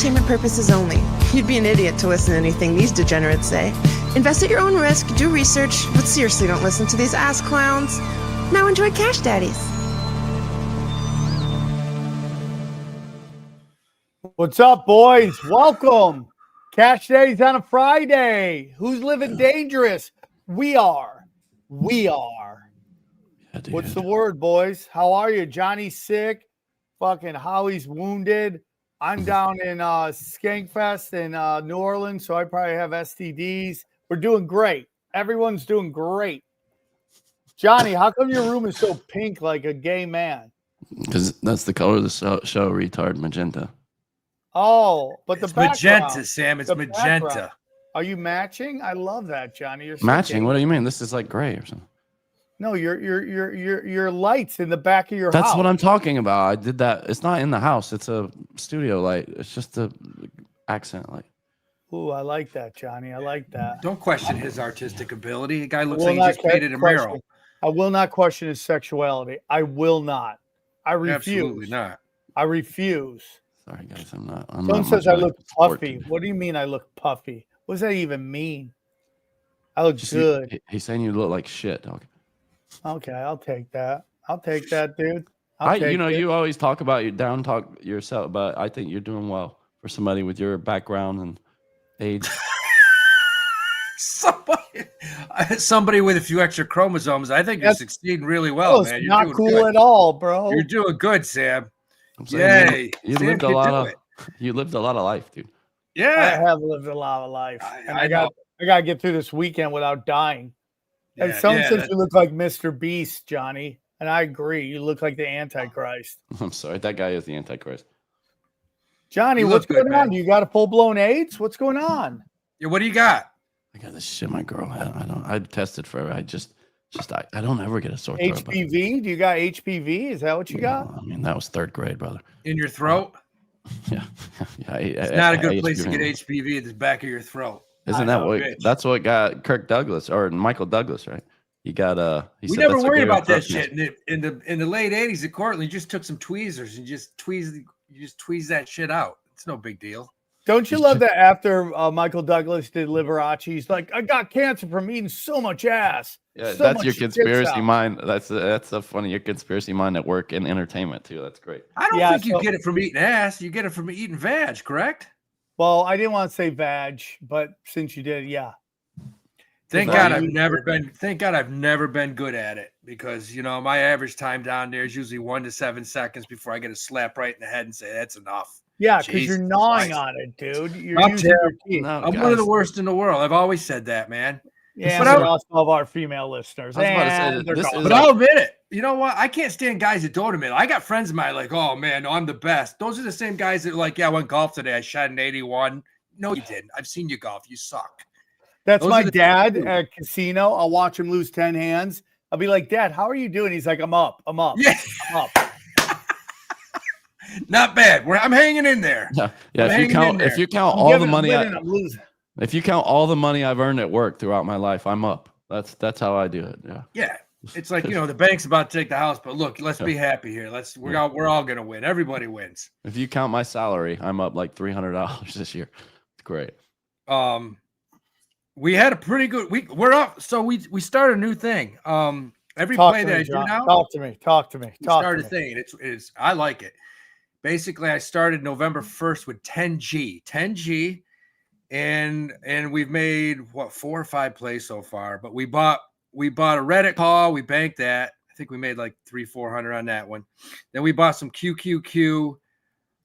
entertainment purposes only. You'd be an idiot to listen to anything these degenerates say. Invest at your own risk, do research, but seriously don't listen to these ass clowns. Now enjoy Cash Daddies. What's up, boys? Welcome. Cash Daddies on a Friday. Who's living dangerous? We are. What's the word, boys? How are you? Johnny's sick. Fucking Howie's wounded. I'm down in Skankfest in New Orleans, so I probably have STDs. We're doing great. Everyone's doing great. Johnny, how come your room is so pink like a gay man? Because that's the color of the show, retard, magenta. Oh, but it's the magenta, Sam. It's magenta. Background. Are you matching? I love that, Johnny. You're matching? What do you mean? This is like gray or something. No, your lights in the back of your house. That's what I'm talking about. I did that. It's not in the house. It's a studio light. It's just a accent light. Ooh, I like that, Johnny. I like that. Don't question his artistic ability. The guy looks like he just painted a mural. I will not question his sexuality. I will not. I refuse. Absolutely not. I refuse. Sorry, guys. I'm not. Someone says I look puffy. What do you mean I look puffy? What does that even mean? I look good. He's saying you look like shit, dog. Okay, I'll take that. I'll take that, dude. You always talk about your down talk yourself, but I think you're doing well for somebody with your background and age. Somebody with a few extra chromosomes. I think you're succeeding really well, man. You're not cool at all, bro. You're doing good, Sam. Yay! You lived a lot of life, dude. Yeah, I have lived a lot of life, and I got to get through this weekend without dying. And someone says you look like Mr. Beast, Johnny, and I agree. You look like the Antichrist. I'm sorry, that guy is the Antichrist. Johnny, what's going on? You got a full-blown AIDS? What's going on? Yeah, what do you got? I got this shit my girl had. I tested for it. I don't ever get a sore throat. HPV? Do you got HPV? Is that what you got? I mean, that was third grade, brother. In your throat? Yeah. It's not a good place to get HPV at the back of your throat. Isn't that what? That's what got Kirk Douglas or Michael Douglas, right? He got we never worried about that shit in the late '80s at Cortland. You just took some tweezers and just tweeze that shit out. It's no big deal. Don't you love that after Michael Douglas did Liberace, he's like, I got cancer from eating so much ass. Yeah, that's your conspiracy mind. That's a funny your conspiracy mind at work and entertainment too. That's great. I don't think you get it from eating ass. You get it from eating veg, correct? Well, I didn't want to say vag, but since you did, yeah. Thank God I've never been good at it because my average time down there is usually 1 to 7 seconds before I get a slap right in the head and say that's enough. Yeah, because you're gnawing on it, dude. You're using your teeth. I'm one of the worst in the world. I've always said that, man. Yeah, but we lost all of our female listeners. But I'll admit it. You know what? I can't stand guys that don't admit it. I got friends of mine like, oh man, no, I'm the best. Those are the same guys that are like, yeah, I went golf today. I shot an 81. No, you didn't. I've seen you golf. You suck. That's my dad at a casino. I'll watch him lose 10 hands. I'll be like, Dad, how are you doing? He's like, I'm up. Yeah. I'm up. Not bad. I'm hanging in there. Yeah. If you count all the money, I'm losing. If you count all the money I've earned at work throughout my life, I'm up. That's how I do it. Yeah. Yeah. It's like the bank's about to take the house, but look, let's be happy here. We're all gonna win. Everybody wins. If you count my salary, I'm up like $300 this year. It's great. We had a pretty good week. We're up. So we started a new thing. Every play that I do now. Talk to me. Started a thing. It's I like it. Basically, I started November 1st with 10G, and we've made 4 or 5 plays so far. But we bought a Reddit call. We banked that. I think we made like $300-400 on that one. Then we bought some QQQ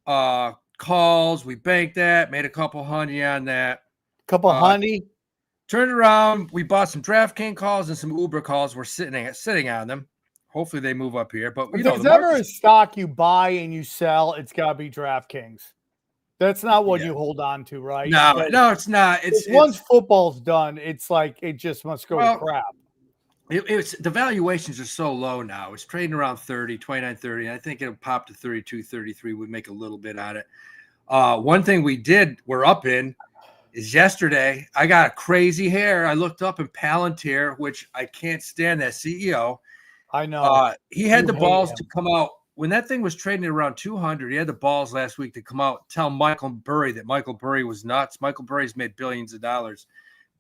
calls. We banked that. Made a couple honey on that. Honey. Turned around. We bought some DraftKings calls and some Uber calls. We're sitting on them. Hopefully they move up here. But if there's ever a stock you buy and you sell, it's got to be DraftKings. That's not what you hold on to, right? No, it's not. It's once football's done, it's like it just must go to crap. It's the valuations are so low now. It's trading around 30, 29, 30. And I think it'll pop to 32, 33. We'd make a little bit on it. One thing we're up in is yesterday. I got a crazy hair. I looked up in Palantir, which I can't stand that CEO. I know. He had the balls to come out when that thing was trading at around 200, he had the balls last week to come out and tell Michael Burry that Michael Burry was nuts. Michael Burry's made billions of dollars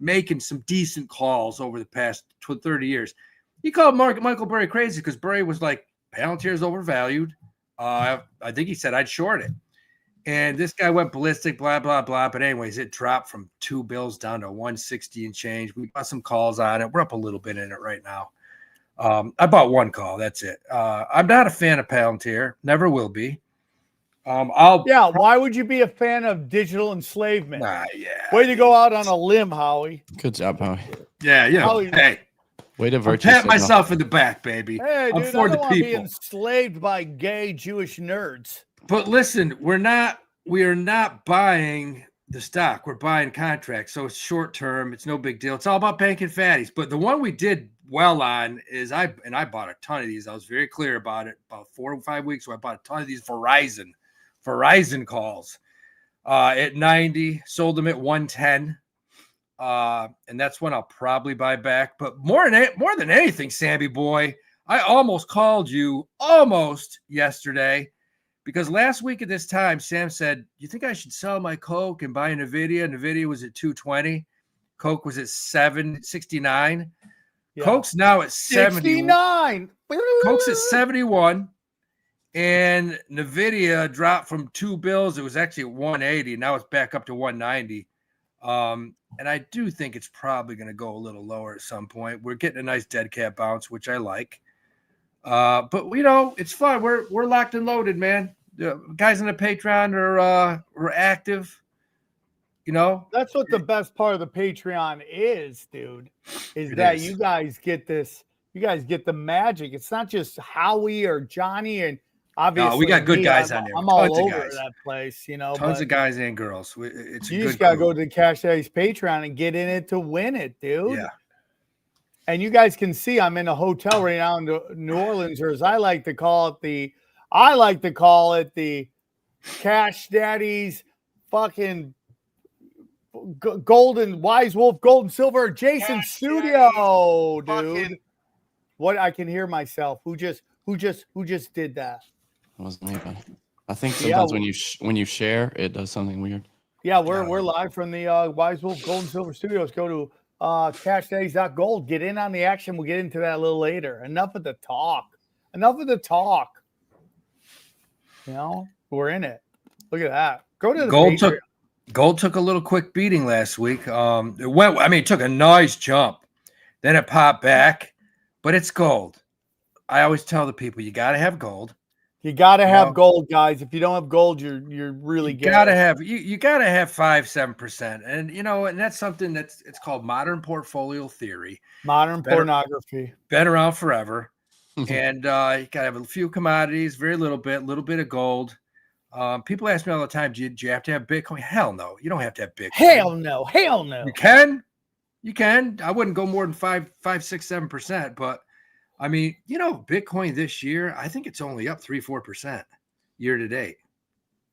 making some decent calls over the past 30 years. He called Michael Burry crazy because Burry was like, Palantir is overvalued. I think he said I'd short it. And this guy went ballistic, blah, blah, blah. But anyways, it dropped from 2 bills down to 160 and change. We got some calls on it. We're up a little bit in it right now. I bought 1 call. That's it. I'm not a fan of Palantir. Never will be. Why would you be a fan of digital enslavement? Way to go out on a limb, Howie. Good job, Howie. Yeah, Howie, hey. Way to virtue pat signal. myself in the back, baby. Hey, I'm dude, for I the don't want to be people. enslaved by gay Jewish nerds. But listen, we are not buying the stock. We're buying contracts. So it's short term. It's no big deal. It's all about banking fatties. But the one we did well on is I bought a ton of these. I was very clear about it about 4 or 5 weeks. So I bought a ton of these Verizon calls at 90, sold them at 110. And that's when I'll probably buy back. But more than anything, Sammy boy, I almost called you yesterday because last week at this time, Sam said, you think I should sell my Coke and buy Nvidia? Nvidia was at 220. Coke was at 769. Yeah. Coke's now at 69. Coke's at 71. And Nvidia dropped from 2 bills. It was actually at 180. Now it's back up to 190. And I do think it's probably going to go a little lower at some point. We're getting a nice dead cat bounce, which I like. But it's fun. We're locked and loaded, man. The guys on the Patreon are active. That's what the best part of the Patreon is, dude. You guys get this. You guys get the magic. It's not just Howie or Johnny and obviously we got good guys on there. I'm all over that place, Tons of guys and girls. You just gotta go to the Cash Daddies Patreon and get in it to win it, dude. Yeah. And you guys can see I'm in a hotel right now in New Orleans, or as I like to call it, the Cash Daddies fucking golden wise wolf gold and silver adjacent studio, dude. What I can hear myself. Who just did that? It wasn't me, but I think sometimes when you share, it does something weird. Yeah, we're live from the Wise Wolf Gold and Silver Studios. Go to cashdaddies.gold. Get in on the action. We'll get into that a little later. Enough of the talk. We're in it. Look at that. Go to the Patreon. Gold took a little quick beating last week. It took a nice jump. Then it popped back, but it's gold. I always tell the people, you got to have gold. You got to have gold, guys. If you don't have gold, you're really you got to have 5-7%. And and that's something it's called modern portfolio theory. Modern pornography. Been around forever. And you got to have a few commodities, very little bit of gold. People ask me all the time, do you have to have Bitcoin? Hell no. You don't have to have Bitcoin. Hell no. You can. I wouldn't go more than 5, 6, 7%, but Bitcoin this year, I think it's only up 3-4% year to date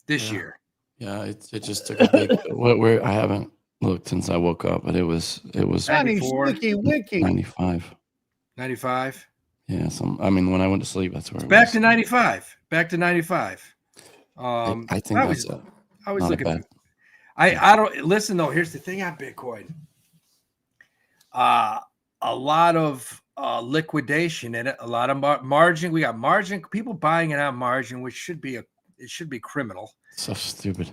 this year. Yeah, it just took a big. I haven't looked since I woke up, but it was 94, 95. 95. Yeah, when I went to sleep, that's where it back was. to 95. Back to 95. I think I was looking. I don't listen though. Here's the thing on Bitcoin. A lot of liquidation in it, a lot of margin. We got margin, people buying it on margin, which should be criminal. So stupid.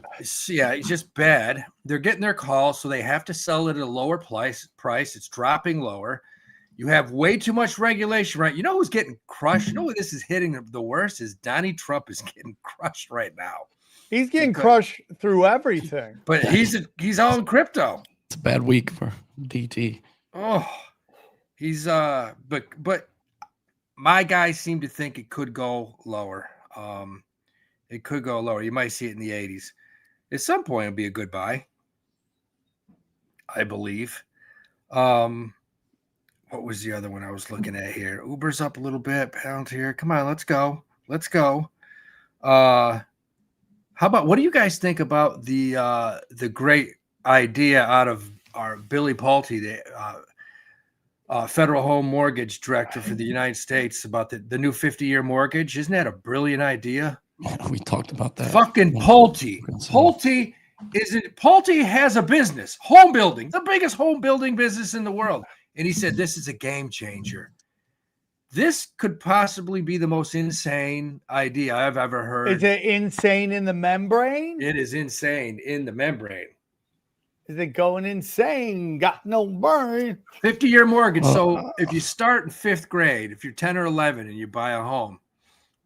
Yeah, it's just bad. They're getting their calls, so they have to sell it at a lower price. It's dropping lower. You have way too much regulation, right? You know who's getting crushed? You know who this is hitting the worst is Donnie Trump is getting crushed right now. He's getting crushed through everything. But he's all in crypto. It's a bad week for DT. Oh. He's but my guys seem to think it could go lower. It could go lower. You might see it in the 80s. At some point, it'll be a good buy, I believe. What was the other one I was looking at here? Uber's up a little bit. Palantir. Come on, let's go. How about what do you guys think about the great idea out of our Billy Pulte? federal home mortgage director for the United States about the new 50-year mortgage. Isn't that a brilliant idea? We talked about that. Fucking Pulte. Pulte has a business, home building, the biggest home building business in the world. And he said, this is a game changer. This could possibly be the most insane idea I've ever heard. Is it insane in the membrane? It is insane in the membrane. Is it going insane? Got no brain. 50-year mortgage. So if you start in 5th grade, if you're 10 or 11 and you buy a home,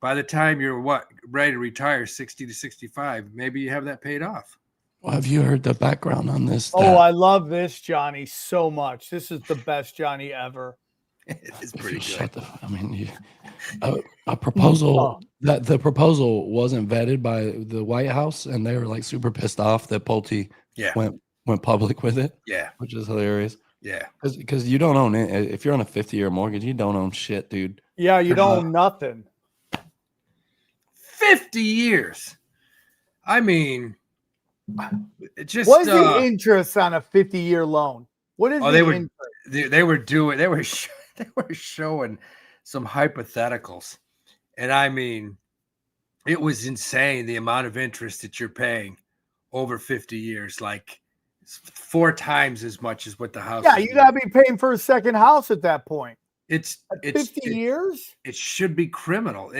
by the time you're ready to retire, 60 to 65, maybe you have that paid off. Well, have you heard the background on this? Oh, I love this, Johnny, so much. This is the best Johnny ever. It's pretty good. I mean, a proposal that the proposal wasn't vetted by the White House, and they were like super pissed off that Pulte went public with it. Yeah, which is hilarious. Yeah, because you don't own it. If you're on a 50-year mortgage, you don't own shit, dude. Yeah, you don't own nothing. 50 years. I mean, it just what's the interest on a 50-year loan? What is they were showing some hypotheticals, and I mean, it was insane the amount of interest that you're paying over 50 years, like 4 times as much as what the house. Yeah, you gotta be paying for a second house at that point. It's 50 years. It should be criminal.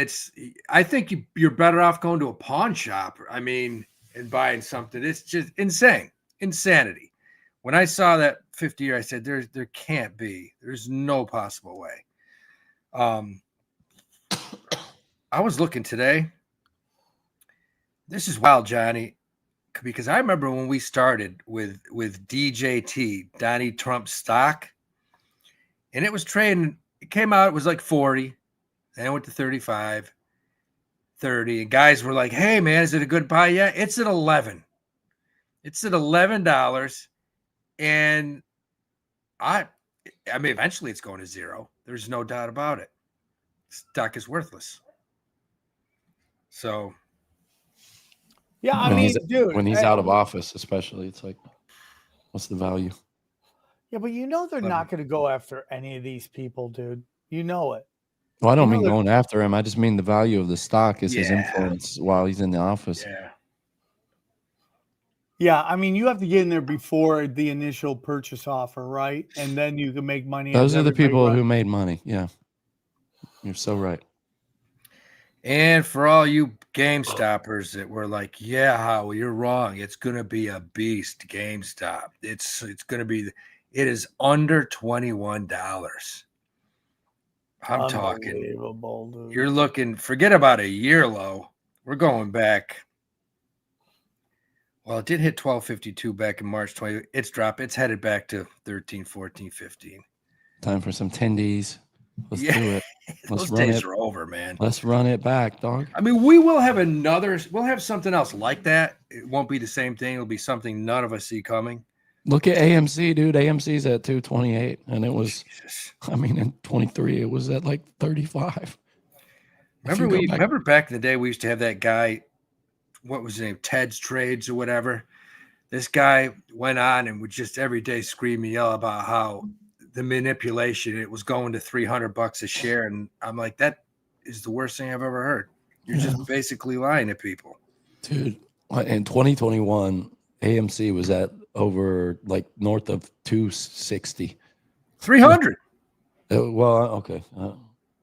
I think you're better off going to a pawn shop. I mean, and buying something. It's just insanity. When I saw that 50-year, I said, there can't be. There's no possible way. I was looking today. This is wild, Johnny, because I remember when we started with DJT, Donnie Trump stock, and it was trading. It came out, it was like 40, then it went to 35, 30, and guys were like, hey, man, is it a good buy yet? It's at 11. It's at $11. And I mean, eventually it's going to 0. There's no doubt about it. Stock is worthless. So, yeah, I mean, dude, when he's out of office, especially, it's like, what's the value? Yeah, but you know they're not going to go after any of these people, dude. You know it. Well, I don't mean going after him. I just mean the value of the stock is his influence while he's in the office. Yeah. Yeah, I mean, you have to get in there before the initial purchase offer, right? And then you can make money. Those are the people who made money. Yeah. You're so right. And for all you GameStoppers that were like, yeah, Howie, you're wrong. It's going to be a beast, GameStop. It's going to be, it is under $21. I'm talking. Dude. You're looking, forget about a year low. We're going back. Well, it did hit 1252 back in March 20. It's dropped. It's headed back to 13, 14, 15. Time for some tendies. Let's do it. Those days are over, man. Let's run it back, dog. I mean, we'll have something else like that. It won't be the same thing. It'll be something none of us see coming. Look at AMC, dude. AMC's at 228, and it was, I mean, in 23, it was at like 35. Remember back in the day, we used to have that guy, what was his name? Ted's Trades or whatever. This guy went on and would just every day scream and yell about how the manipulation, it was going to $300 a share. And I'm like, that is the worst thing I've ever heard. You're just basically lying to people. Dude, in 2021, AMC was at over like north of 260. 300. Well, okay.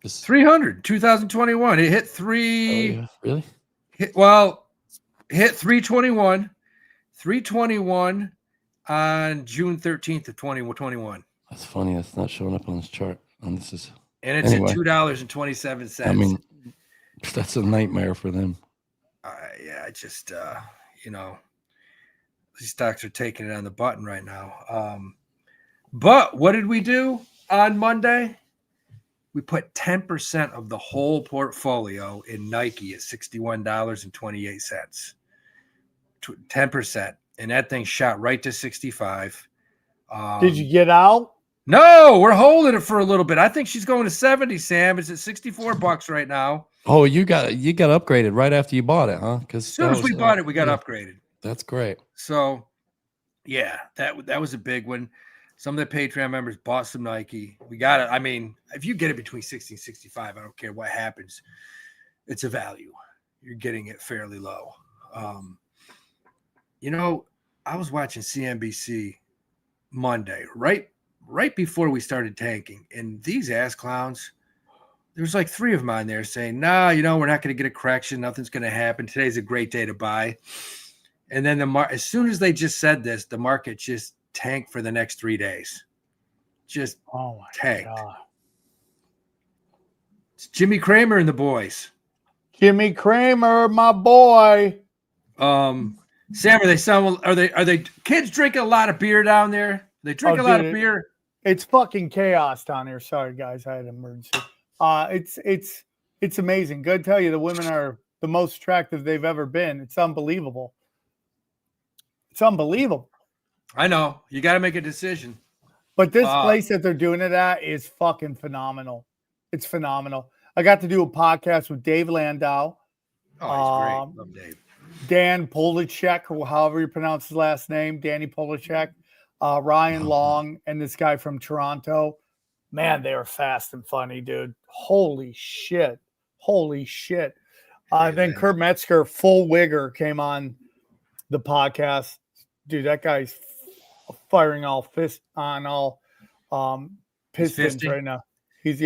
300, 2021. It hit 3. Oh, yeah. Really? Hit 321. 321 on June 13th of 2021. That's funny. That's not showing up on this chart. And it's at $2.27. I mean, that's a nightmare for them. Yeah, I just, these stocks are taking it on the button right now. But what did we do on Monday? We put 10% of the whole portfolio in Nike at $61.28. 10%. And that thing shot right to 65. Did you get out? No, we're holding it for a little bit. I think she's going to 70, Sam. It's at $64 right now. Oh, you got upgraded right after you bought it, huh? Because as soon as we bought it, we got upgraded. That's great. So, yeah, that was a big one. Some of the Patreon members bought some Nike. We got it. I mean, if you get it between 60 and 65, I don't care what happens. It's a value. You're getting it fairly low. I was watching CNBC Monday, right before we started tanking, and these ass clowns, there's like 3 of them on there saying, nah, we're not going to get a correction. Nothing's going to happen. Today's a great day to buy. And then as soon as they just said this, the market just tanked for the next 3 days. Just tanked. God. It's Jimmy Cramer and the boys. Jimmy Cramer, my boy. Sam, are they kids drinking a lot of beer down there? They drink a lot of beer. It's fucking chaos down here. Sorry, guys, I had an emergency. It's amazing. Good to tell you, the women are the most attractive they've ever been. It's unbelievable. It's unbelievable. I know. You got to make a decision. But this place that they're doing it at is fucking phenomenal. It's phenomenal. I got to do a podcast with Dave Landau. Oh, he's great. Love Dave. Dan Polachek, or however you pronounce his last name, Danny Polachek, Ryan Long, and this guy from Toronto. Man, they were fast and funny, dude. Holy shit. Then Kurt Metzger, full wigger, came on the podcast. Dude, that guy's firing all pistons right now. He's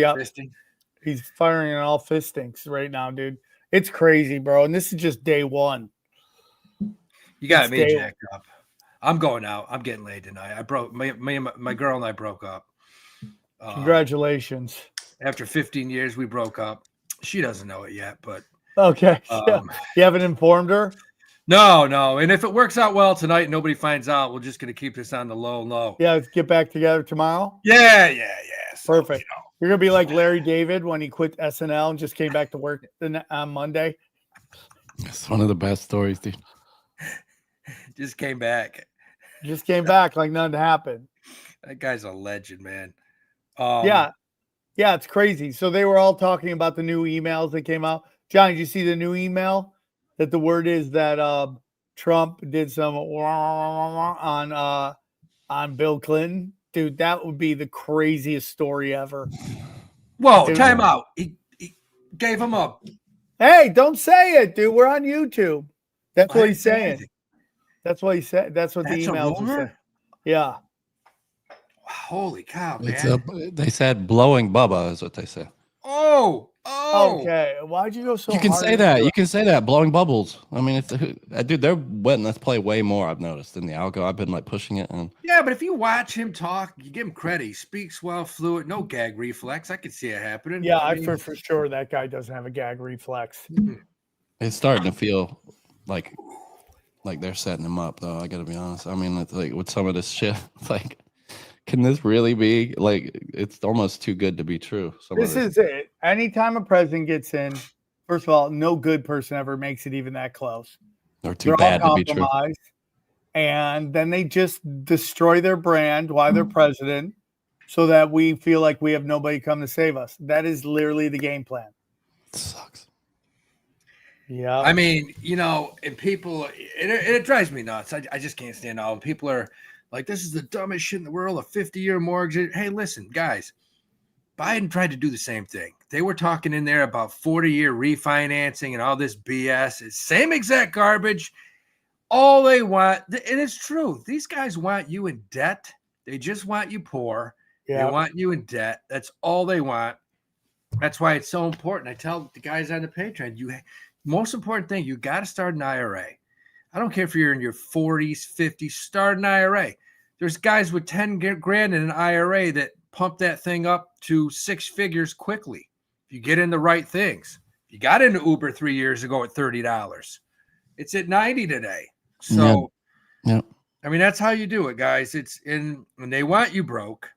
firing on all fistings right now, dude. It's crazy, bro. And this is just day one. You got me jacked up. I'm going out. I'm getting laid tonight. I broke my girl and I broke up. Congratulations. After 15 years, we broke up. She doesn't know it yet, but okay. You haven't informed her? No. And if it works out well tonight, nobody finds out. We're just going to keep this on the low. Yeah, let's get back together tomorrow. Yeah. So, perfect. You're going to be like Larry David when he quit SNL and just came back to work on Monday. It's one of the best stories, dude. Just came back like nothing happened. That guy's a legend, man. Yeah, it's crazy. So they were all talking about the new emails that came out. John, did you see the new email that the word is that Trump did some on Bill Clinton? Dude, that would be the craziest story ever. Whoa, time out. He gave him up. Hey, don't say it, dude. We're on YouTube. That's what he's saying. That's what he said. That's what the email said. Yeah. Holy cow, man. They said blowing Bubba is what they said. Oh. Okay. Why'd you go so You can hard say that. You can say that. Blowing bubbles. I mean, dude, they're letting us play way more, I've noticed, in the algo. I've been like pushing it. Yeah, but if you watch him talk, you give him credit. He speaks well, fluent, no gag reflex. I could see it happening. Yeah, I mean, for sure that guy doesn't have a gag reflex. It's starting to feel like they're setting him up, though. I got to be honest. I mean, it's like with some of this shit, like, can this really be like? It's almost too good to be true. This is it. Anytime a president gets in, first of all, no good person ever makes it even that close. Or too bad to be true. And then they just destroy their brand while they're president, so that we feel like we have nobody come to save us. That is literally the game plan. It sucks. Yeah. I mean, and people, it drives me nuts. I just can't stand all. People are like, this is the dumbest shit in the world, a 50-year mortgage. Hey, listen, guys, Biden tried to do the same thing. They were talking in there about 40-year refinancing and all this BS. It's same exact garbage. All they want, and it's true, these guys want you in debt. They just want you poor. Yeah. They want you in debt. That's all they want. That's why it's so important. I tell the guys on the Patreon, most important thing, you got to start an IRA. I don't care if you're in your 40s, 50s, start an IRA. There's guys with 10 grand in an IRA that pump that thing up to 6 figures quickly. If you get in the right things. You got into Uber 3 years ago at $30. It's at $90 today. So, yeah. I mean, that's how you do it, guys. And they want you broke.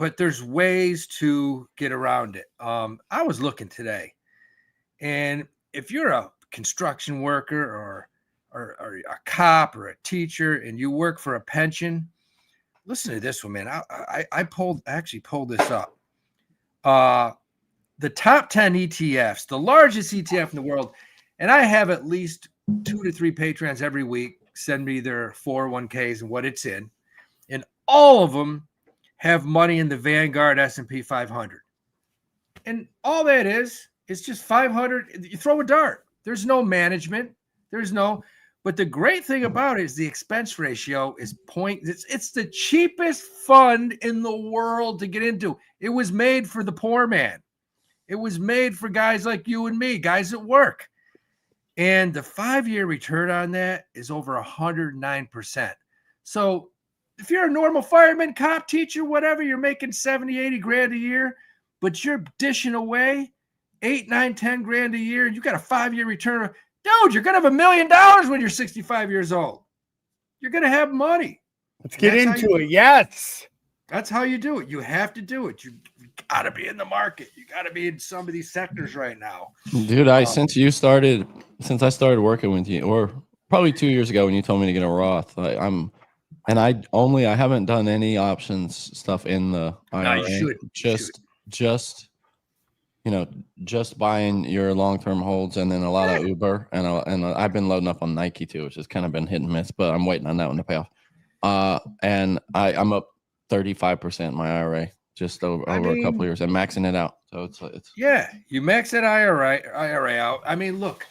But there's ways to get around it. I was looking today. And if you're a construction worker or a cop or a teacher and you work for a pension, listen to this one, man. I actually pulled this up. The top 10 ETFs, the largest ETF in the world, and I have at least 2 to 3 patrons every week send me their 401ks and what it's in, and all of them have money in the Vanguard S&P 500. And all that is just 500. You throw a dart. There's no management. But the great thing about it is the expense ratio is it's the cheapest fund in the world to get into. It was made for the poor man. It was made for guys like you and me, guys at work. And the 5-year return on that is over 109%. So if you're a normal fireman, cop, teacher, whatever, you're making 70, 80 grand a year, but you're dishing away 8, 9, 10 grand a year, and you got a 5-year return. Dude, you're going to have $1 million when you're 65 years old. You're going to have money. Let's get into it. Yes. That's how you do it. You have to do it. You got to be in the market. You got to be in some of these sectors right now. Dude, since I started working with you, or probably 2 years ago when you told me to get a Roth, I haven't done any options stuff in the IRA. You should. Just buying your long-term holds, and then a lot of Uber, and I've been loading up on Nike too, which has kind of been hit and miss, but I'm waiting on that one to pay off. And I'm up 35% in my IRA just over a couple of years and maxing it out. So it's you max that IRA out. I mean, look,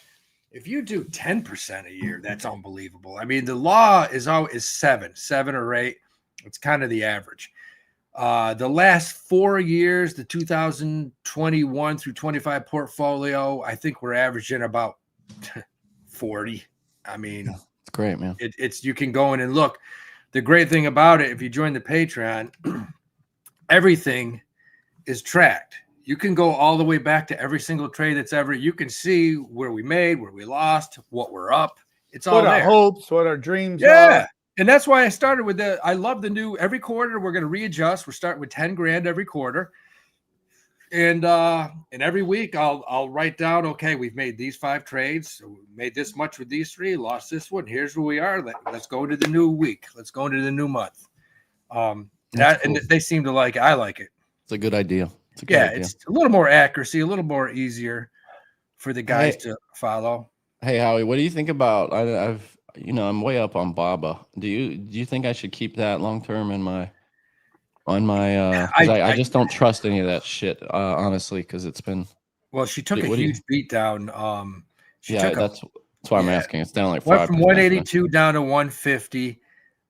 if you do 10% a year, that's unbelievable. I mean, the law is always 7 or 8. It's kind of the average. The last 4 years, the 2021 through 25 portfolio, I think we're averaging about 40. I mean, it's great, man. It's you can go in and look. The great thing about it, if you join the Patreon, everything is tracked. You can go all the way back to every single trade that's ever. You can see where we made, where we lost, what we're up. It's all there. What our hopes, what our dreams are. are. And that's why I started with I love the new every quarter. We're going to readjust. We're starting with 10 grand every quarter. And every week I'll write down, okay, we've made these 5 trades. So we made this much with these 3, lost this one. Here's where we are. Let's go into the new week. Let's go into the new month. Cool. And they seem to like it. I like it. It's a good idea. It's a little more accuracy, a little more easier for the guys to follow. Hey, Howie, what do you think about I'm way up on Baba. Do you think I should keep that long term in my I just don't trust any of that shit, honestly, because it's been she took a huge beat down. That's why I'm asking. It's down like 5%. Went from 182 down to 150.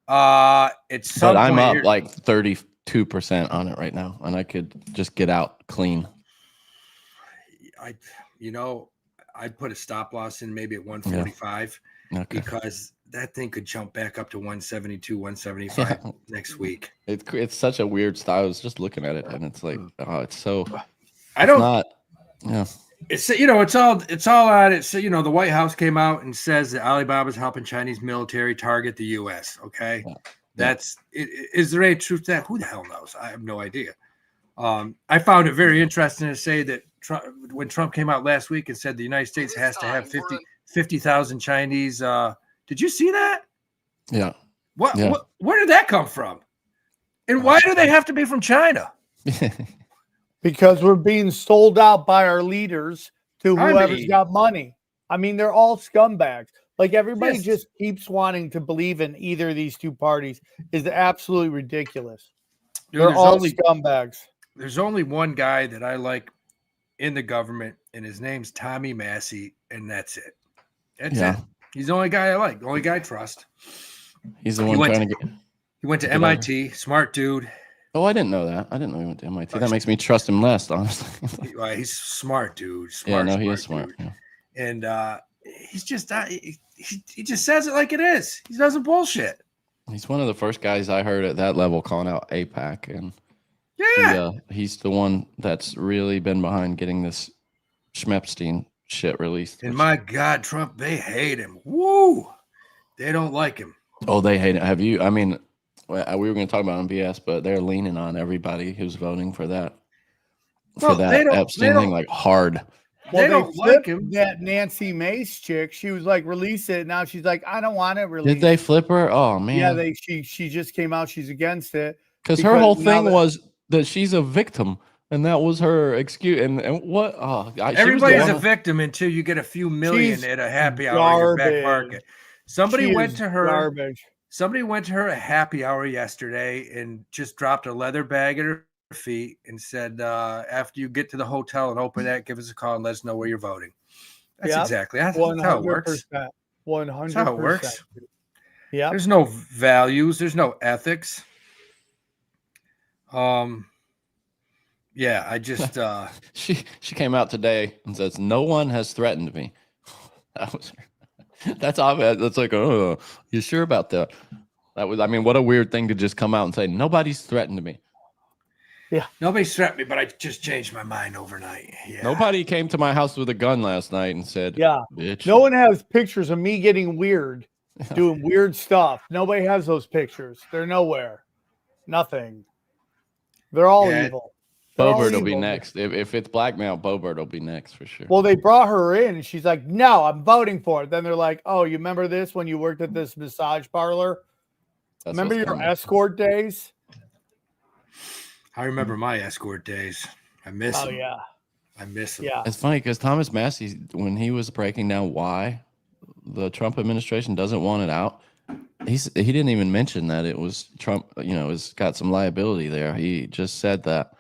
But I'm up like 32% on it right now, and I could just get out clean. I'd put a stop loss in maybe at 145 because that thing could jump back up to 172, 175 next week. It's such a weird style. I was just looking at it, and it's like, it's so. It's it's all on it. So the White House came out and says that Alibaba is helping Chinese military target the U.S. Okay, that's it. Is there any truth to that? Who the hell knows? I have no idea. I found it very interesting to say that when Trump came out last week and said the United States has to have 50,000 Chinese. Did you see that? Yeah. Where did that come from? And why do they have to be from China? Because we're being sold out by our leaders to whoever's got money. I mean, they're all scumbags. Like everybody just keeps wanting to believe in either of these two parties is absolutely ridiculous. Dude, they're all scumbags. There's only one guy that I like in the government, and his name's Tommy Massie, and that's it. That's it. He's the only guy I like, the only guy I trust. He's the one trying to get. He went to MIT, smart dude. Oh, I didn't know that. I didn't know he went to MIT. That makes me trust him less, honestly. He's smart, dude. He is smart. Yeah. And he's just he just says it like it is. He doesn't bullshit. He's one of the first guys I heard at that level calling out APAC, and he's the one that's really been behind getting this Epstein shit released. And my God, Trump, they hate him. Woo! They don't like him. Oh, they hate it. Have you? I mean, we were going to talk about on BS, but they're leaning on everybody who's voting for that. Epstein thing, like hard. Well, they don't like him. That Nancy Mace chick, she was like, release it. Now she's like, I don't want it released. Did they flip her? Oh man. Yeah, she just came out. She's against it because her whole thing was that she's a victim, and that was her excuse. And what? Oh, everybody's a victim until you get a few million at a happy hour in your back market. Somebody She went is to her. garbage. Somebody went to her at happy hour yesterday and just dropped a leather bag at her feet and said, after you get to the hotel and open that, give us a call and let us know where you're voting. That's exactly that's how it works. 100%. That's how it works. Yeah. There's no values. There's no ethics. Yeah, I just She came out today and says, "No one has threatened me." That was that's obvious. That's like, oh, you sure about that? That was, I mean, what a weird thing to just come out and say, nobody's threatened me. Yeah. Nobody's threatened me, but I just changed my mind overnight. Yeah. Nobody came to my house with a gun last night and said, Yeah. bitch. No one has pictures of me getting weird, doing weird stuff. Nobody has those pictures. They're nowhere. Nothing. They're all evil. Bobert will be next. If it's blackmail, Bobert will be next for sure. Well, they brought her in and she's like, no, I'm voting for it. Then they're like, oh, you remember this when you worked at this massage parlor? Remember your escort days? I remember my escort days. I miss them. Oh, yeah. I miss them. Yeah. It's funny because Thomas Massie, when he was breaking down why the Trump administration doesn't want it out, he didn't even mention that it was Trump, it's got some liability there. He just said that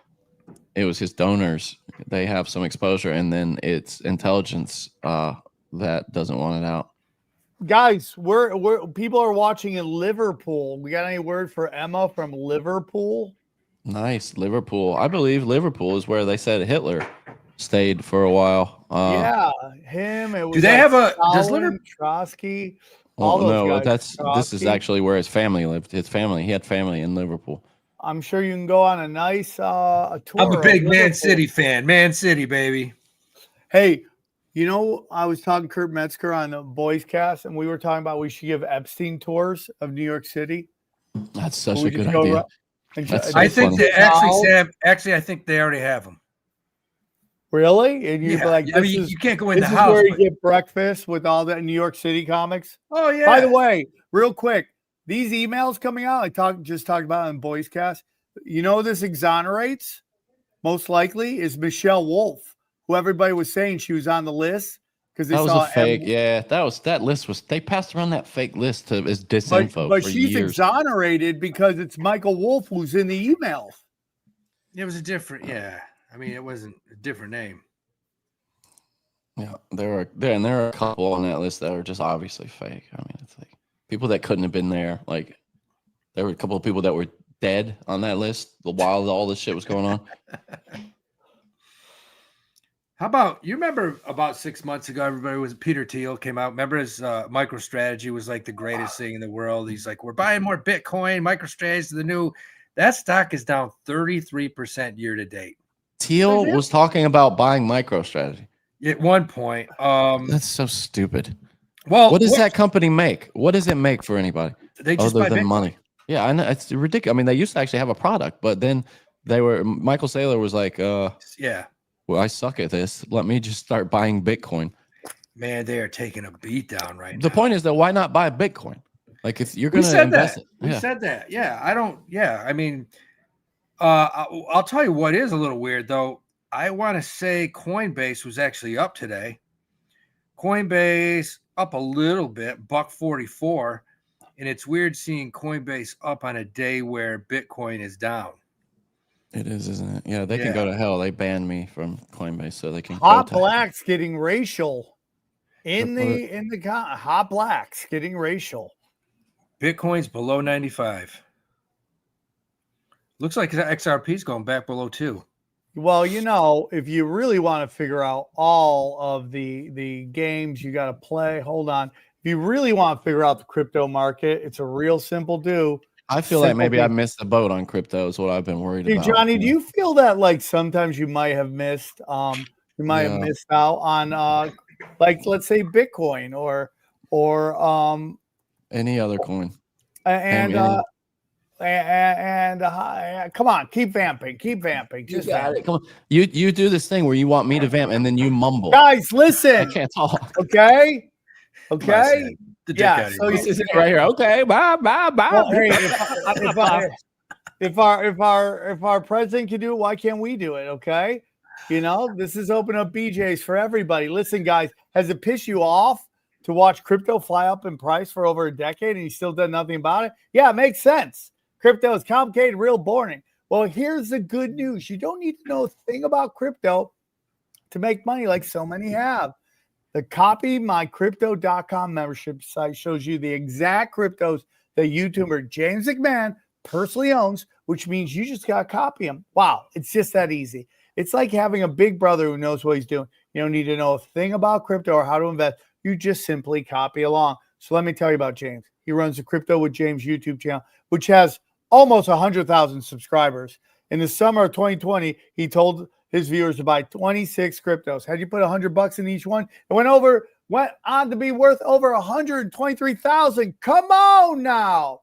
it was his donors. They have some exposure, and then it's intelligence that doesn't want it out. Guys, we're people are watching in Liverpool. We got any word for Emma from Liverpool? Nice. Liverpool. I believe Liverpool is where they said Hitler stayed for a while. Yeah, him. It was do they have a Stalin, Trotsky? All those guys. This is actually where his family lived. He had family in Liverpool. I'm sure you can go on a nice tour. I'm a big Man City fan. Man City, baby. Hey, I was talking to Kurt Metzger on the Boys Cast, and we were talking about we should give Epstein tours of New York City. That's such a good idea. I think they actually, I think they already have them. Really? And you're like, you can't go in the house. This is where you get breakfast with all the New York City comics. Oh, yeah. By the way, real quick, these emails coming out, I just talked about in Boys Cast. This exonerates, most likely, is Michelle Wolf, who everybody was saying she was on the list because that was a fake. That list was. They passed around that fake list as disinfo. But for she's years. Exonerated because it's Michael Wolf who's in the emails. It was a different. Yeah, I mean, it wasn't a different name. Yeah, there are a couple on that list that are just obviously fake. I mean, it's like people that couldn't have been there. Like there were a couple of people that were dead on that list while all this shit was going on. How about, you remember about 6 months ago, Peter Thiel came out. Remember his MicroStrategy was like the greatest thing in the world. He's like, we're buying more Bitcoin. MicroStrategy is the new. That stock is down 33% year to date. Thiel was talking about buying MicroStrategy. At one point. That's so stupid. Well, what does that company make? What does it make for anybody? They just other buy than Bitcoin. Money. Yeah, I know it's ridiculous. I mean, they used to actually have a product, but then Michael Saylor was like, yeah. Well, I suck at this. Let me just start buying Bitcoin. Man, they are taking a beat down right now. The point is, though, why not buy Bitcoin? Like, if you're going to invest it. We said that. Yeah, I don't. Yeah, I mean, I'll tell you what is a little weird, though. I want to say Coinbase was actually up today. Coinbase up a little bit, $1.44. And it's weird seeing Coinbase up on a day where Bitcoin is down. It is, isn't it? Yeah, they can go to hell. They banned me from Coinbase, so they can. Hot blacks getting racial hot blacks getting racial. Bitcoin's below 95. Looks like XRP's going back below 2. Well, if you really want to figure out all of the games you got to play, hold on. If you really want to figure out the crypto market, it's a real simple do. I feel like maybe I missed the boat on crypto is what I've been worried about. Johnny, do you feel that like sometimes you might have missed have missed out on like let's say Bitcoin or any other coin. And come on, keep vamping. Just got it. Come on. You do this thing where you want me to vamp and then you mumble. Guys, listen. I can't talk. Okay. Yeah. So this is right here. Okay. Bye. Well, hey, if our president can do it, why can't we do it? Okay. This is open up BJ's for everybody. Listen, guys, has it pissed you off to watch crypto fly up in price for over a decade and you still done nothing about it? Yeah, it makes sense. Crypto is complicated, real boring. Well, here's the good news. You don't need to know a thing about crypto to make money like so many have. The CopyMyCrypto.com membership site shows you the exact cryptos that YouTuber James McMahon personally owns, which means you just got to copy him. Wow, it's just that easy. It's like having a big brother who knows what he's doing. You don't need to know a thing about crypto or how to invest. You just simply copy along. So let me tell you about James. He runs the Crypto with James YouTube channel, which has almost 100,000 subscribers. In the summer of 2020, he told his viewers to buy 26 cryptos. Had you put $100 in each one, it went on to be worth over 123,000. Come on now.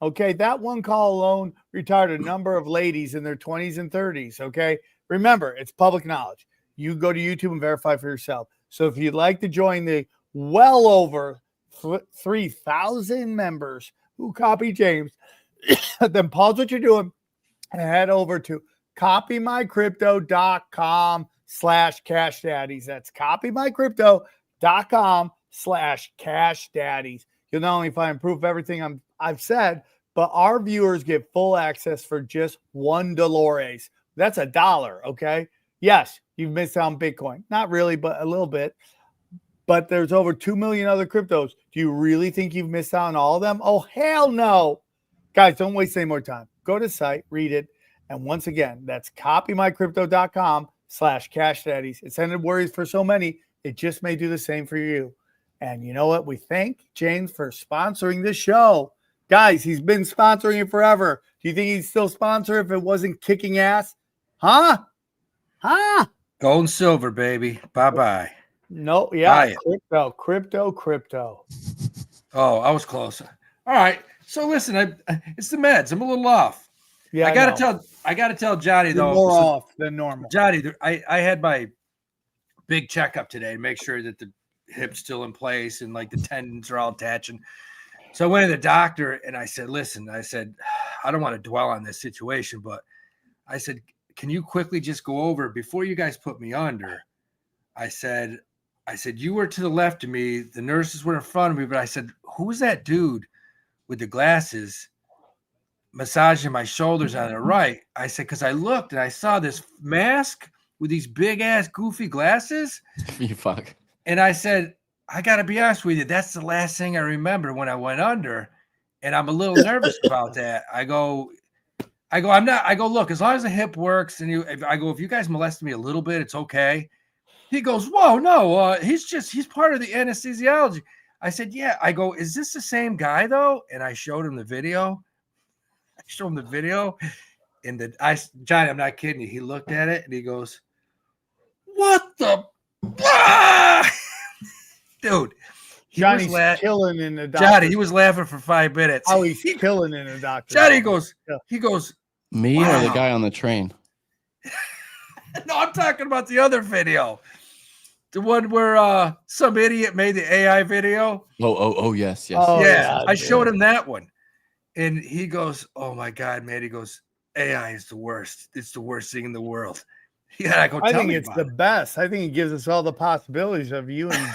Okay, that one call alone retired a number of ladies in their 20s and 30s. Okay, remember, it's public knowledge. You go to YouTube and verify for yourself. So if you'd like to join the well over 3,000 members who copy James, then pause what you're doing and head over to copymycrypto.com/cash daddies. That's copymycrypto.com/cash daddies. You'll not only find proof of everything I've said, but our viewers get full access for just $1. That's $1, okay? Yes, you've missed out on Bitcoin. Not really, but a little bit. But there's over 2 million other cryptos. Do you really think you've missed out on all of them? Oh, hell no. Guys, don't waste any more time. Go to the site, read it. And once again, that's copymycrypto.com/cash daddies. It's ended worries for so many. It just may do the same for you. And you know what? We thank James for sponsoring this show. Guys, he's been sponsoring it forever. Do you think he'd still sponsor if it wasn't kicking ass? Huh? Gold and silver, baby. Bye-bye. No, yeah. Crypto. Oh, I was close. All right. So listen, it's the meds. I'm a little off. Yeah, I gotta tell Johnny You're though. more off than normal. Johnny, I had my big checkup today to make sure that the hip's still in place and like the tendons are all attaching. So I went to the doctor and I said, listen, I don't want to dwell on this situation, but I said, can you quickly just go over before you guys put me under? I said, you were to the left of me. The nurses were in front of me, but I said, who's that dude with the glasses massaging my shoulders on the right? I said, because I looked and I saw this mask with these big ass goofy glasses. You fuck. And I said, I got to be honest with you. That's the last thing I remember when I went under. And I'm a little nervous about that. I go, look, as long as the hip works. And if you guys molest me a little bit, it's okay. He goes, whoa, no, he's part of the anesthesiology. I said, yeah. I go, is this the same guy though? And I showed him the video. And Johnny, I'm not kidding you. He looked at it and he goes, what the? Dude, Johnny's killing in the doctor. Johnny, he was laughing for 5 minutes. Oh, he's killing in the doctor. Johnny goes, me wow. Or the guy on the train? No, I'm talking about the other video. The one where some idiot made the AI video. Oh, yes. Oh, yeah, I showed him that one. And he goes, oh, my God, man. He goes, AI is the worst. It's the worst thing in the world. Yeah, I think it's the best. I think it gives us all the possibilities of you and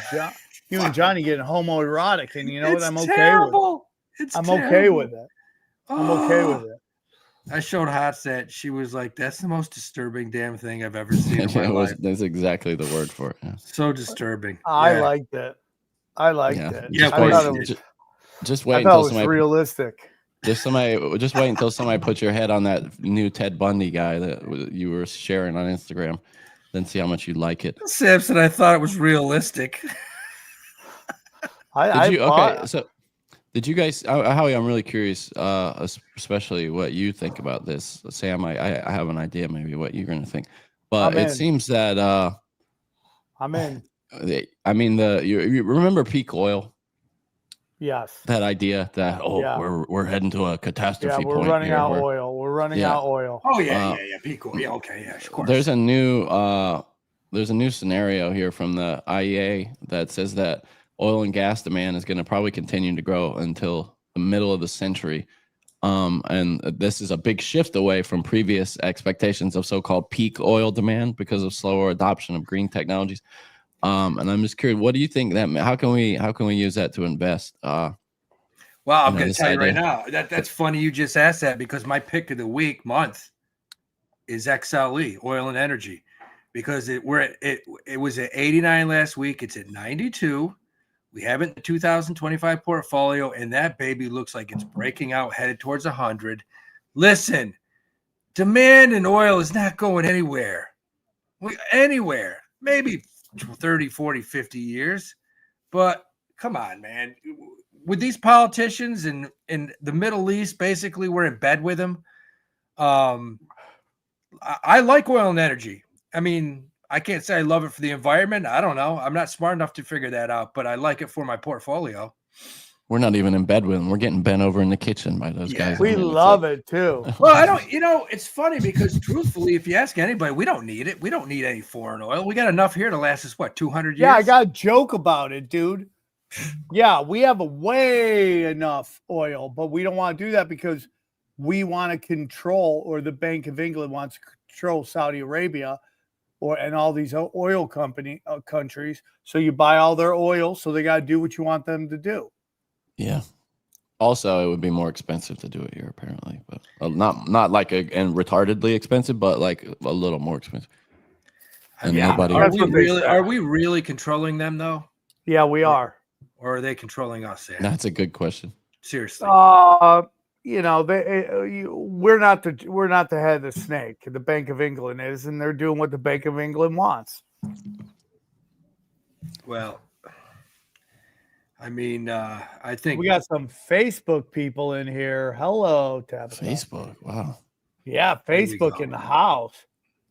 Johnny getting homoerotic. And you know what? I'm okay with it. I'm okay with it. I'm okay with it. I showed Hots that. She was like, that's the most disturbing damn thing I've ever seen in my life. That's exactly the word for it. Yeah. So disturbing. I liked it. it. Yeah, just wait until somebody realistic. Just wait until somebody puts your head on that new Ted Bundy guy that you were sharing on Instagram. Then see how much you like it. Samson, I thought it was realistic. Did you guys, Howie, I'm really curious, especially what you think about this. Sam, I have an idea maybe what you're going to think. But it seems that I'm in. I mean, you remember peak oil? Yes. That idea that we're heading to a catastrophe point. We're running out oil. We're running out oil. Oh yeah. Peak oil. Yeah, okay, yeah, of course. There's a new scenario here from the IEA that says that oil and gas demand is going to probably continue to grow until the middle of the century. And this is a big shift away from previous expectations of so-called peak oil demand because of slower adoption of green technologies. And I'm just curious, what do you think that? How can we use that to invest? Well, I'm going to this tell you right idea. now. That's funny you just asked that because my pick of the month is XLE, oil and energy, because it was at 89 last week. It's at 92. We have it in the 2025 portfolio, and that baby looks like it's breaking out, headed towards 100. Listen, demand in oil is not going anywhere. Anywhere. Maybe 30, 40, 50 years. But come on, man. With these politicians in the Middle East, basically, we're in bed with them. I like oil and energy. I mean, I can't say I love it for the environment. I don't know. I'm not smart enough to figure that out, but I like it for my portfolio. We're not even in bed with them. We're getting bent over in the kitchen by those guys. We love it too. Well, I don't, it's funny because truthfully, if you ask anybody, we don't need it. We don't need any foreign oil. We got enough here to last us, 200 years? Yeah, I got a joke about it, dude. Yeah, we have way enough oil, but we don't want to do that because we want to control, or the Bank of England wants to control Saudi Arabia and all these oil countries. So you buy all their oil, so they got to do what you want them to do. Yeah. Also, it would be more expensive to do it here, apparently, but not like and retardedly expensive, but like a little more expensive. And nobody. Are we really controlling them though? Yeah, we are. Or are they controlling us? There? That's a good question. Seriously. We're not the head of the snake. The Bank of England is, and they're doing what the Bank of England wants. Well, I mean, I think we got some Facebook people in here. Hello, Tabitha. Facebook, wow. Yeah, Facebook in the house.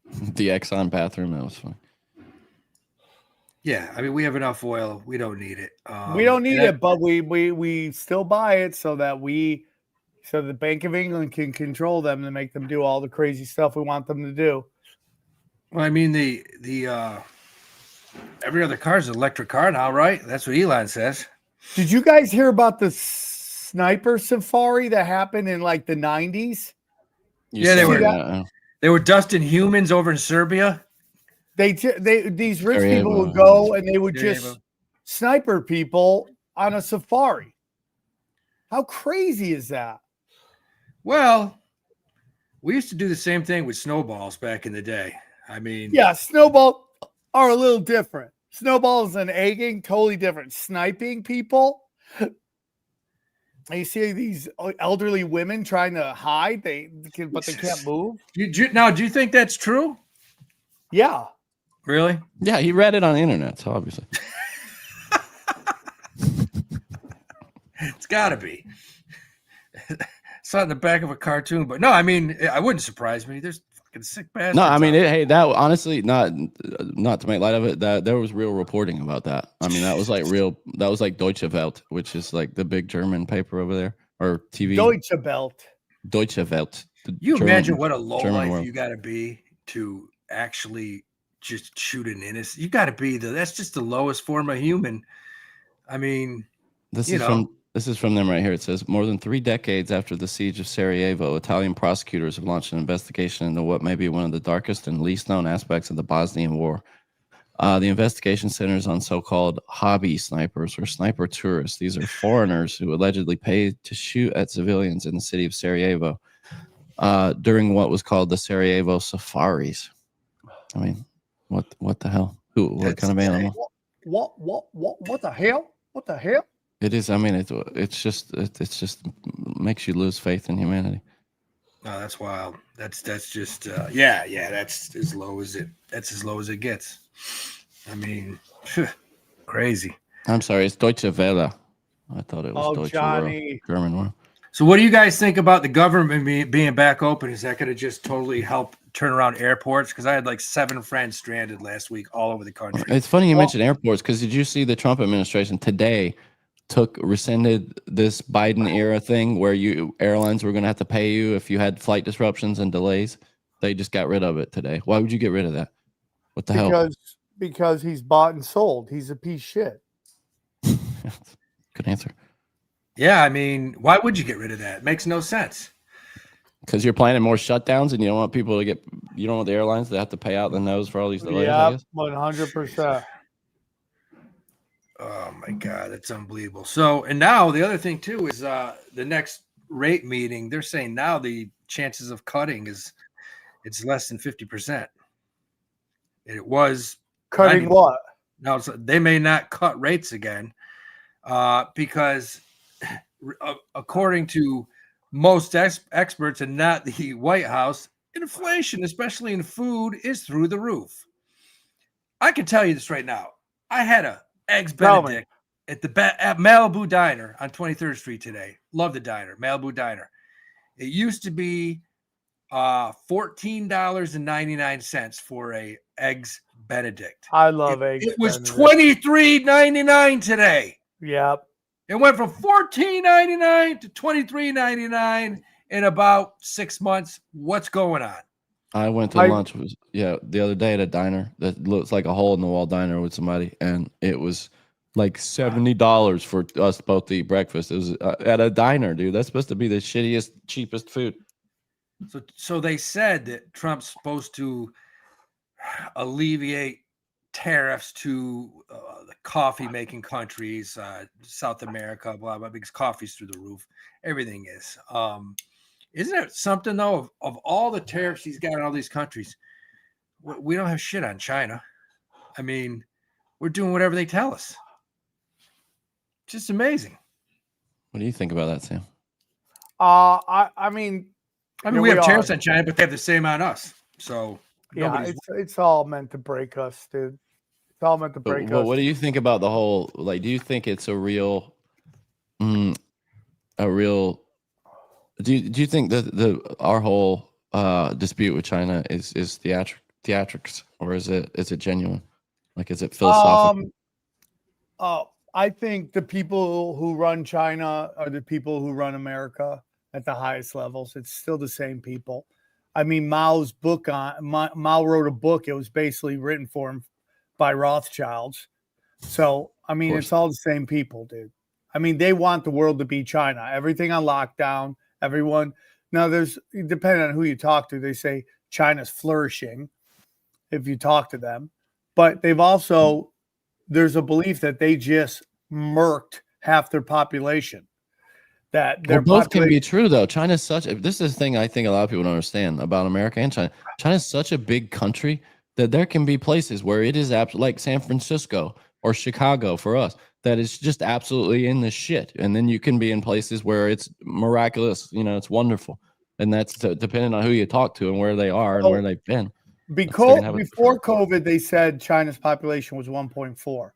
The Exxon bathroom, that was fun. Yeah, I mean, we have enough oil. We don't need it. We don't need it, but we still buy it so the Bank of England can control them and make them do all the crazy stuff we want them to do. Well, I mean, the every other car is an electric car now, right? That's what Elon says. Did you guys hear about the sniper safari that happened in like the 90s? They were dusting humans over in Serbia. These rich people would go and they would just sniper people on a safari. How crazy is that? Well, we used to do the same thing with snowballs back in the day. I mean, yeah, snowballs are a little different. Snowballs and egging, totally different. Sniping people. And you see these elderly women trying to hide, but they can't move. Do you think that's true? Yeah. Really? Yeah, he read it on the internet, so obviously. It's got to be. Saw it in the back of a cartoon, but no, I mean, it wouldn't surprise me. There's fucking sick bastards. No, I mean, that honestly, not to make light of it, that there was real reporting about that. I mean, that was like Deutsche Welt, which is like the big German paper over there, or TV. Deutsche Welt. Imagine what a low life you got to be to actually just shoot an innocent. You got to be that's just the lowest form of human. I mean, this is from them right here. It says, more than 3 decades after the siege of Sarajevo, Italian prosecutors have launched an investigation into what may be one of the darkest and least known aspects of the Bosnian War. The investigation centers on so-called hobby snipers or sniper tourists. These are foreigners who allegedly paid to shoot at civilians in the city of Sarajevo during what was called the Sarajevo Safaris. I mean, what the hell? What kind of animal? What the hell? What the hell? It is. I mean, it's just makes you lose faith in humanity. No, that's wild. That's just that's as low as it gets. I mean, crazy. I'm sorry, it's Deutsche Welle. I thought it was Deutsche Johnny. German one. So what do you guys think about the government being back open? Is that going to just totally help turn around airports? Because I had like 7 friends stranded last week all over the country. It's funny you mentioned airports, because did you see the Trump administration today rescinded this Biden era thing where airlines were going to have to pay you if you had flight disruptions and delays? They just got rid of it today. Why would you get rid of that? What the hell? Because he's bought and sold. He's a piece of shit. Good answer. Yeah, I mean, why would you get rid of that? It makes no sense. Because you're planning more shutdowns, and you don't want people to you don't want the airlines to have to pay out the nose for all these delays. Yeah, 100%. Oh my God, that's unbelievable. So, and now the other thing too is the next rate meeting. They're saying now the chances of cutting it's less than 50%. It was Cutting 90%. what? Now they may not cut rates again because, according to most experts and not the White House, inflation, especially in food, is through the roof. I can tell you this right now. I had a eggs Benedict at Malibu Diner on 23rd Street today. Love the diner, Malibu Diner. It used to be $14.99 for a eggs Benedict. I love eggs. It was $23.99 today. Yep. It went from $14.99 to $23.99 in about 6 months. What's going on? I went to lunch the other day at a diner that looks like a hole in the wall diner with somebody, and it was like $70 for us both to eat breakfast. It was at a diner, dude. That's supposed to be the shittiest, cheapest food. So they said that Trump's supposed to alleviate tariffs to the coffee making countries, South America, blah blah, because coffee's through the roof. Everything is. Isn't it something though? Of all the tariffs he's got in all these countries, we don't have shit on China. I mean, we're doing whatever they tell us. Just amazing. What do you think about that, Sam? I mean, we have tariffs on China, but they have the same on us. So yeah, it's all meant to break us, dude. It's all meant to break us. But what do you think about the whole? Like, do you think it's a real? Do you think that our whole dispute with China is theatrics, or is it genuine? Like, is it philosophical? I think the people who run China are the people who run America at the highest levels. It's still the same people. I mean, Mao wrote a book. It was basically written for him by Rothschilds. So, I mean, it's all the same people, dude. I mean, they want the world to be China. Everything on lockdown, everyone. Now, depending on who you talk to, they say China's flourishing if you talk to them. But there's a belief that they just murked half their population. Both can be true, though. China's this is the thing I think a lot of people don't understand about America and China. China's such a big country that there can be places where it is like San Francisco or Chicago for us, that is just absolutely in the shit. And then you can be in places where it's miraculous, it's wonderful. And that's depending on who you talk to and where they are and where they've been. Before COVID, they said China's population was 1.4.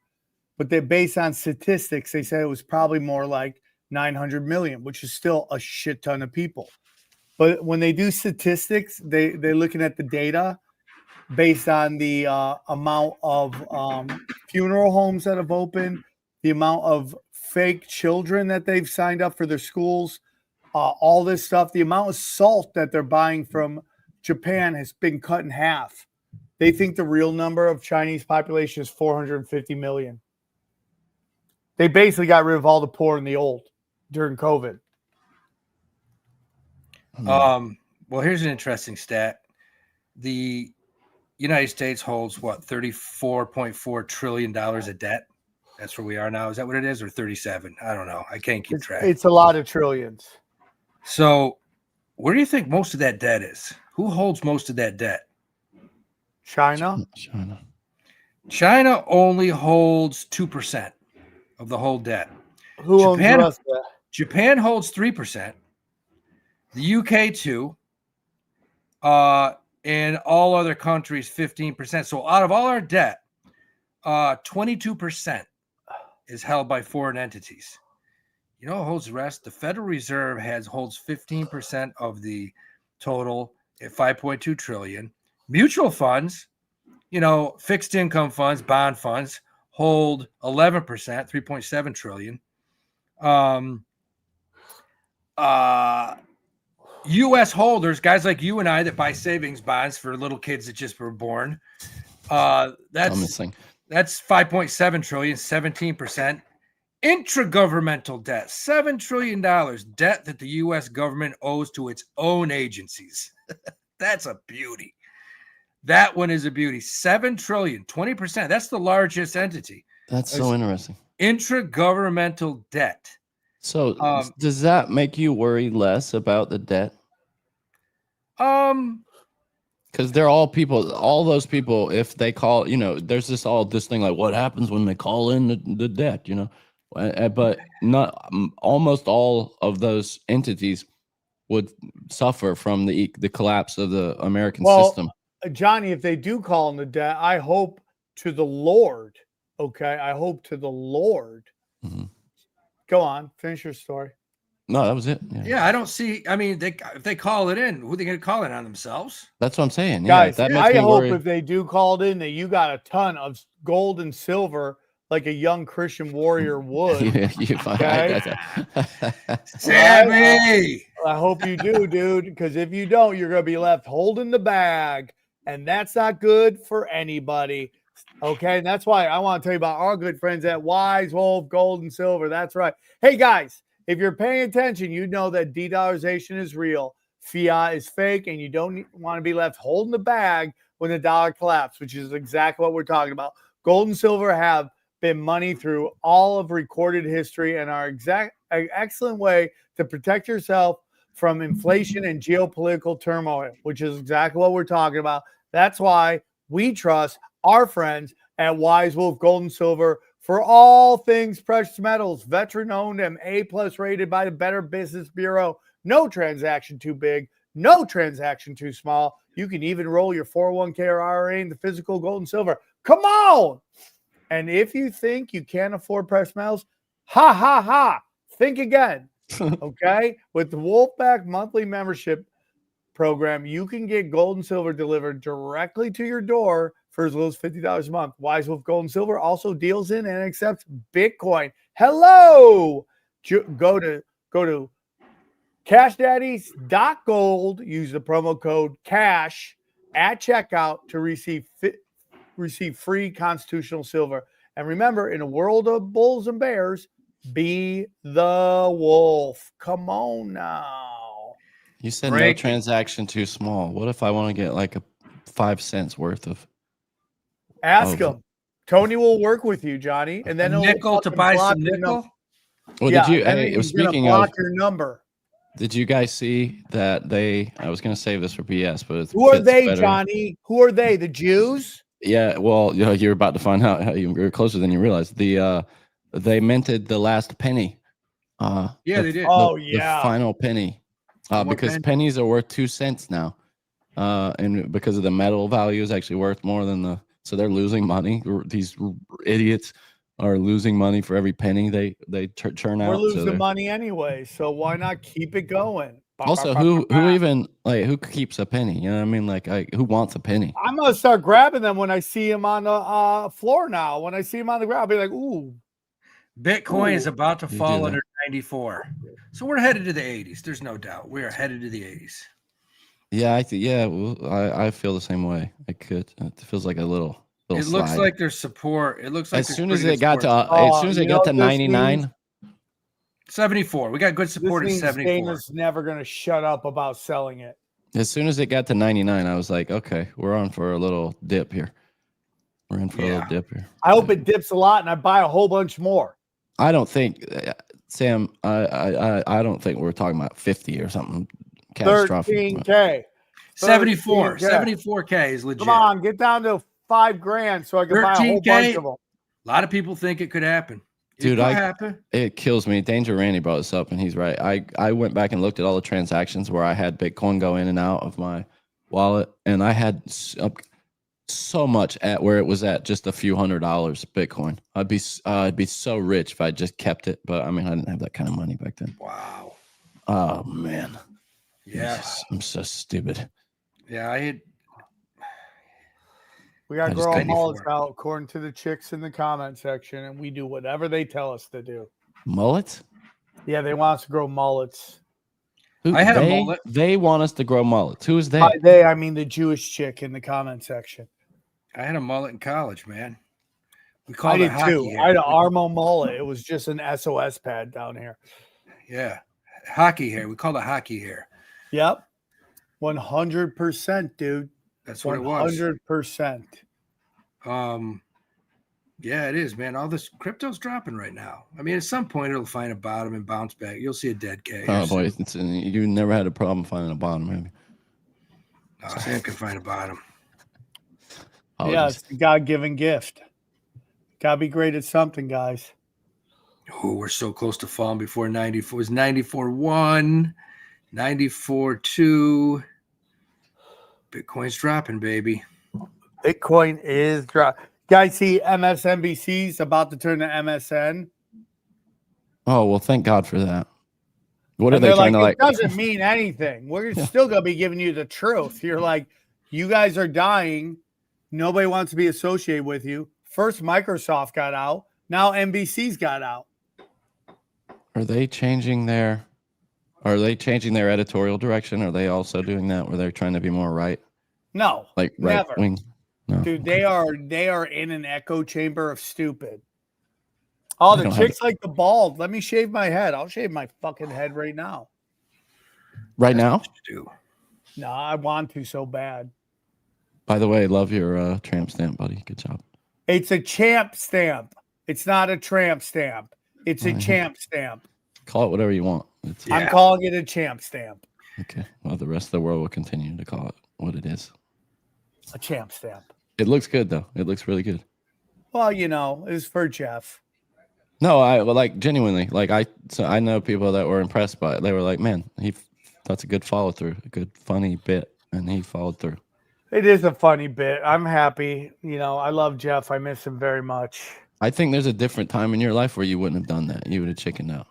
But based on statistics, they said it was probably more like 900 million, which is still a shit ton of people. But when they do statistics, they're looking at the data based on the amount of funeral homes that have opened, the amount of fake children that they've signed up for their schools, all this stuff, the amount of salt that they're buying from Japan has been cut in half. They think the real number of Chinese population is 450 million. They basically got rid of all the poor and the old during COVID. Well, here's an interesting stat. The United States holds $34.4 trillion of debt. That's where we are now. Is that what it is? Or 37? I don't know. I can't keep track. It's a lot of trillions. So where do you think most of that debt is? Who holds most of that debt? China. China only holds 2% of the whole debt. Who owns the rest of that? Japan holds 3%. The UK 2%. And all other countries 15%. So out of all our debt, 22% is held by foreign entities. You know who holds the rest? The Federal Reserve holds 15% of the total at $5.2 trillion. Mutual funds, fixed income funds, bond funds hold 11%, $3.7 trillion. U.S. holders, guys like you and I that buy savings bonds for little kids that just were born, that's $5.7 trillion, 17%. Intragovernmental debt, $7 trillion debt that the U.S. government owes to its own agencies. That's a beauty. That one is a beauty. $7 trillion, 20%. That's the largest entity. That's so interesting. Intragovernmental debt. So does that make you worry less about the debt? Because they're all people, all those people, if they call, there's this thing like what happens when they call in the debt, but not almost all of those entities would suffer from the collapse of the American system. Johnny, if they do call in the debt, I hope to the Lord. Okay. I hope to the Lord. Mm-hmm. Go on, finish your story. No, that was it. Yeah, I don't see. I mean, if they call it in, who are they going to call it on themselves? That's what I'm saying. Guys, that makes I me hope worry. if they do call it in that you got a ton of gold and silver like a young Christian warrior would. Sammy! I hope you do, dude, because if you don't, you're going to be left holding the bag, and that's not good for anybody. Okay, and that's why I want to tell you about our good friends at Wise Wolf Gold and Silver. That's right. Hey, guys, if you're paying attention, you know that de-dollarization is real. Fiat is fake, and you don't want to be left holding the bag when the dollar collapses, which is exactly what we're talking about. Gold and silver have been money through all of recorded history and are an excellent way to protect yourself from inflation and geopolitical turmoil, which is exactly what we're talking about. That's why we trust our friends at Wise Wolf Gold and Silver for all things precious metals, veteran-owned and A+ rated by the Better Business Bureau. No transaction too big, no transaction too small. You can even roll your 401k or IRA into physical gold and silver. Come on! And if you think you can't afford precious metals, ha, ha, ha, think again, okay? With the Wolfpack monthly membership program, you can get gold and silver delivered directly to your door for as little as $50 a month. Wise Wolf Gold and Silver also deals in and accepts Bitcoin. Hello! Go to cashdaddies.gold. Use the promo code CASH at checkout to receive free constitutional silver. And remember, in a world of bulls and bears, be the wolf. Come on now. You said no transaction too small. What if I want to get like a 5 cents worth of? Ask him. Tony will work with you, Johnny, and then nickel to buy some nickel. Well, yeah, did you? Speaking of, your number. Did you guys see that I was going to save this for BS, but who are they, Johnny? Who are they? The Jews? Yeah. Well, you're about to find out how you're closer than you realize. They minted the last penny. They did. The final penny. Because pennies are worth 2 cents now, and because of the metal value is actually worth more than so they're losing money. These idiots are losing money for every penny they churn out. We're losing money anyway, so why not keep it going? Also, who even who keeps a penny? You know what I mean? Like who wants a penny? I'm gonna start grabbing them when I see them on the floor now. When I see them on the ground, I'll be like, ooh. Bitcoin is about to fall under 94. So we're headed to the 80s. There's no doubt. We are headed to the 80s. Yeah, I feel the same way. It feels like a little it slide. Looks like there's support. It looks like as soon as it got to 99, 74. We got good support at 74. Dana's never going to shut up about selling it. As soon as it got to 99, I was like, okay, we're on for a little dip here. We're in for a little dip here. I hope it dips a lot and I buy a whole bunch more. I don't think, Sam, I don't think we're talking about 50 or something catastrophic. 13K. 74. 74K is legit. Come on, get down to $5,000 so I can buy a whole bunch of them. A lot of people think it could happen. Dude, it kills me. Danger Randy brought this up, and he's right. I went back and looked at all the transactions where I had Bitcoin go in and out of my wallet, and I had so much at where it was at just a few $100 Bitcoin. I'd be so rich if I just kept it, but I mean, I didn't have that kind of money back then. Wow. Oh man. Yeah. I'm so stupid. Yeah, we got to grow our mullets out according to the chicks in the comment section, and we do whatever they tell us to do. Mullets? Yeah, they want us to grow mullets. I had a mullet. They want us to grow mullets. Who is they? By they, I mean the Jewish chick in the comment section. I had a mullet in college, man. We I called it did too. I had an Armo mullet. It was just an SOS pad down here. Yeah. Hockey hair. We called it hockey hair. Yep. 100%, dude. That's what it was. 100%. Yeah, it is, man. All this crypto's dropping right now. I mean, at some point it'll find a bottom and bounce back. You'll see a dead K. Oh boy, you never had a problem finding a bottom, have you? No, Sam can find a bottom. Yeah, it's a God-given gift. Gotta be great at something, guys. Oh, we're so close to falling before 94. It was 94.1, 94.2. Bitcoin's dropping, baby. Bitcoin is dropping. Guys, see MSNBC's about to turn to MSN. Oh, well, thank God for that. What are And they they're trying like, to it doesn't mean anything. We're still going to be giving you the truth. You're like, you guys are dying. Nobody wants to be associated with you. First, Microsoft got out. Now NBC's got out. Are they changing their editorial direction? Are they also doing that where they're trying to be more right? No, Like right never. wing? No. Dude, they are in an echo chamber of stupid. Oh, the chicks like the bald. Let me shave my head. I'll shave my fucking head right now. Right now? No, I want to so bad. By the way, love your tramp stamp, buddy. Good job. It's a champ stamp. It's not a tramp stamp. It's a champ stamp. Call it whatever you want. I'm calling it a champ stamp. Okay. Well, the rest of the world will continue to call it what it is. A champ stamp. It looks good, though. It looks really good. Well, you know, it was for Jeff. No, like genuinely, like I know people that were impressed by it. They were like, man, that's a good follow through, a good funny bit, and he followed through. It is a funny bit. I'm happy. You know, I love Jeff. I miss him very much. I think there's a different time in your life where you wouldn't have done that. You would have chickened out.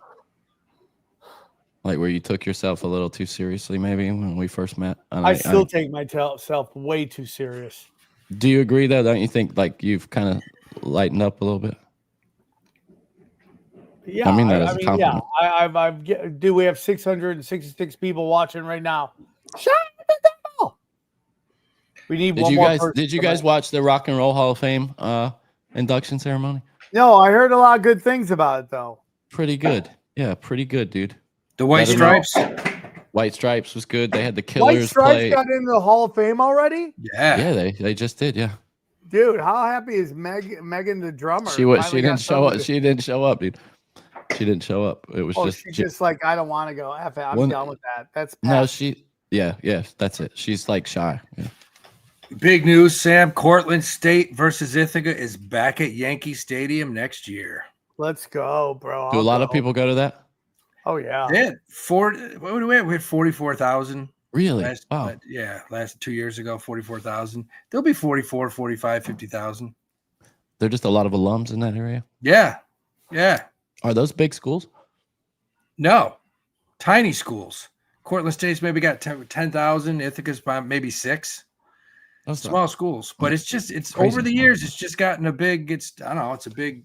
Like where you took yourself a little too seriously, maybe when we first met. I still take myself way too serious. Do you agree though? Don't you think like you've kind of lightened up a little bit? Yeah, I mean that as a compliment. Yeah, do we have 666 people watching right now? Shut the devil. We need one more person. Did you guys watch the Rock and Roll Hall of Fame induction ceremony? No, I heard a lot of good things about it though. Pretty good. Yeah, pretty good, dude. The White Stripes. White Stripes was good. They had the Killers White Stripes play. got into the Hall of Fame already? Yeah. Yeah, they just did, yeah. Dude, how happy is Megan the drummer? She didn't show up. She didn't show up, dude. She didn't show up. It was she's just like, I don't want to go. I'm done with that. That's past. No, that's it. She's like shy. Yeah. Big news, Sam. Cortland State versus Ithaca is back at Yankee Stadium next year. Let's go, bro. Do a lot of people go to that? Oh yeah. Yeah. What do we have? We had 44,000. Really? Wow. Last 2 years ago, 44,000. There'll be 44, 45, 50,000. There are just a lot of alums in that area? Yeah. Yeah. Are those big schools? No. Tiny schools. Cortland State's maybe got 10,000. Ithaca's maybe 6. That's small schools. But it's over the years, it's just gotten a big, it's a big,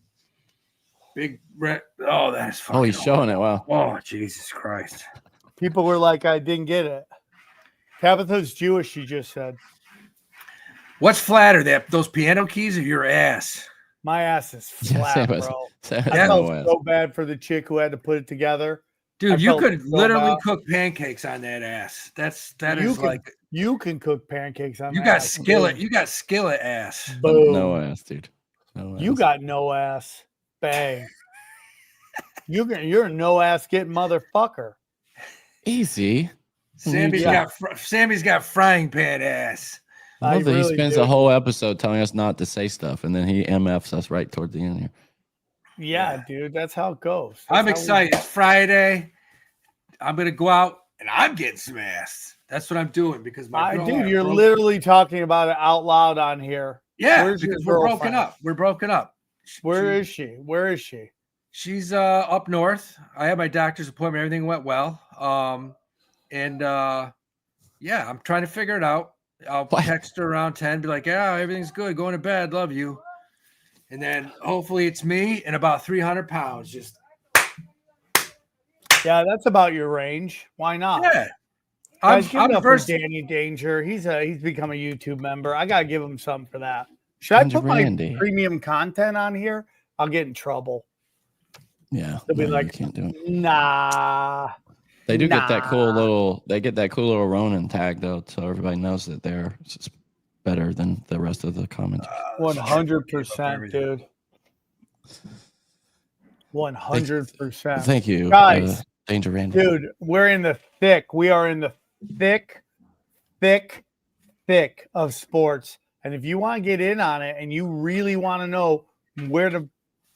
oh, that's fucking. Oh, he's showing it. Wow. Oh, Jesus Christ. People were like, I didn't get it. Tabitha's Jewish, she just said. What's flatter, those piano keys or your ass? My ass is flat, bro. I felt so bad for the chick who had to put it together. Dude, you could literally cook pancakes on that ass. You can cook pancakes on that. You got skillet. You got skillet ass. Boom. No ass, dude. No ass. You got no ass. Bang. You're a no ass getting motherfucker. Easy. Sammy's got frying pan ass. I love that he spends a whole episode telling us not to say stuff, and then he MFs us right toward the end here. Yeah, dude, that's how it goes. I'm excited. It's Friday. I'm gonna go out and I'm getting some ass. That's what I'm doing because you're literally talking about it out loud on here. Yeah, because we're broken up. We're broken up. Where is she? Where is she? She's up north. I had my doctor's appointment. Everything went well. Yeah, I'm trying to figure it out. I'll text her around 10, be like, yeah, everything's good. Going to bed. Love you. And then hopefully it's me and about 300 pounds. Yeah, that's about your range. Why not? Yeah. I'm first. Danny Danger. He's become a YouTube member. I gotta give him something for that. Should I put my premium content on here? I'll get in trouble. Yeah. They'll be like, you can't do it. Nah. They do get that cool little Ronin tag though, so everybody knows that they're better than the rest of the comments. 100%, dude. 100%. Thank you, Guys. Danger Randy. Dude, we're in the thick. We are in the thick of sports. And if you want to get in on it and you really want to know where to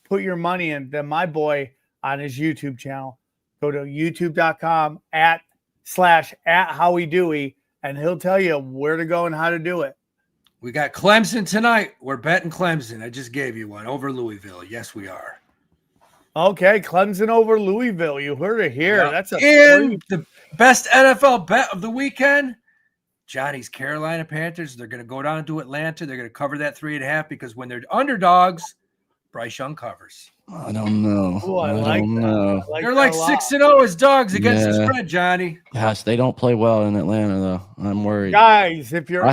put your money in, then my boy on his YouTube channel, go to youtube.com / Howie Dewey, and he'll tell you where to go and how to do it. We got Clemson tonight. We're betting Clemson. I just gave you one over Louisville. Yes, we are. Okay, Clemson over Louisville. You heard it here. Yep. That's the best NFL bet of the weekend. Johnny's Carolina Panthers. They're going to go down to Atlanta. They're going to cover that 3.5 because when they're underdogs, Bryce Young covers. I don't know. Ooh, I don't know. They're like 6-0 as dogs against the spread, Johnny. Gosh, they don't play well in Atlanta though. I'm worried. Guys, if you're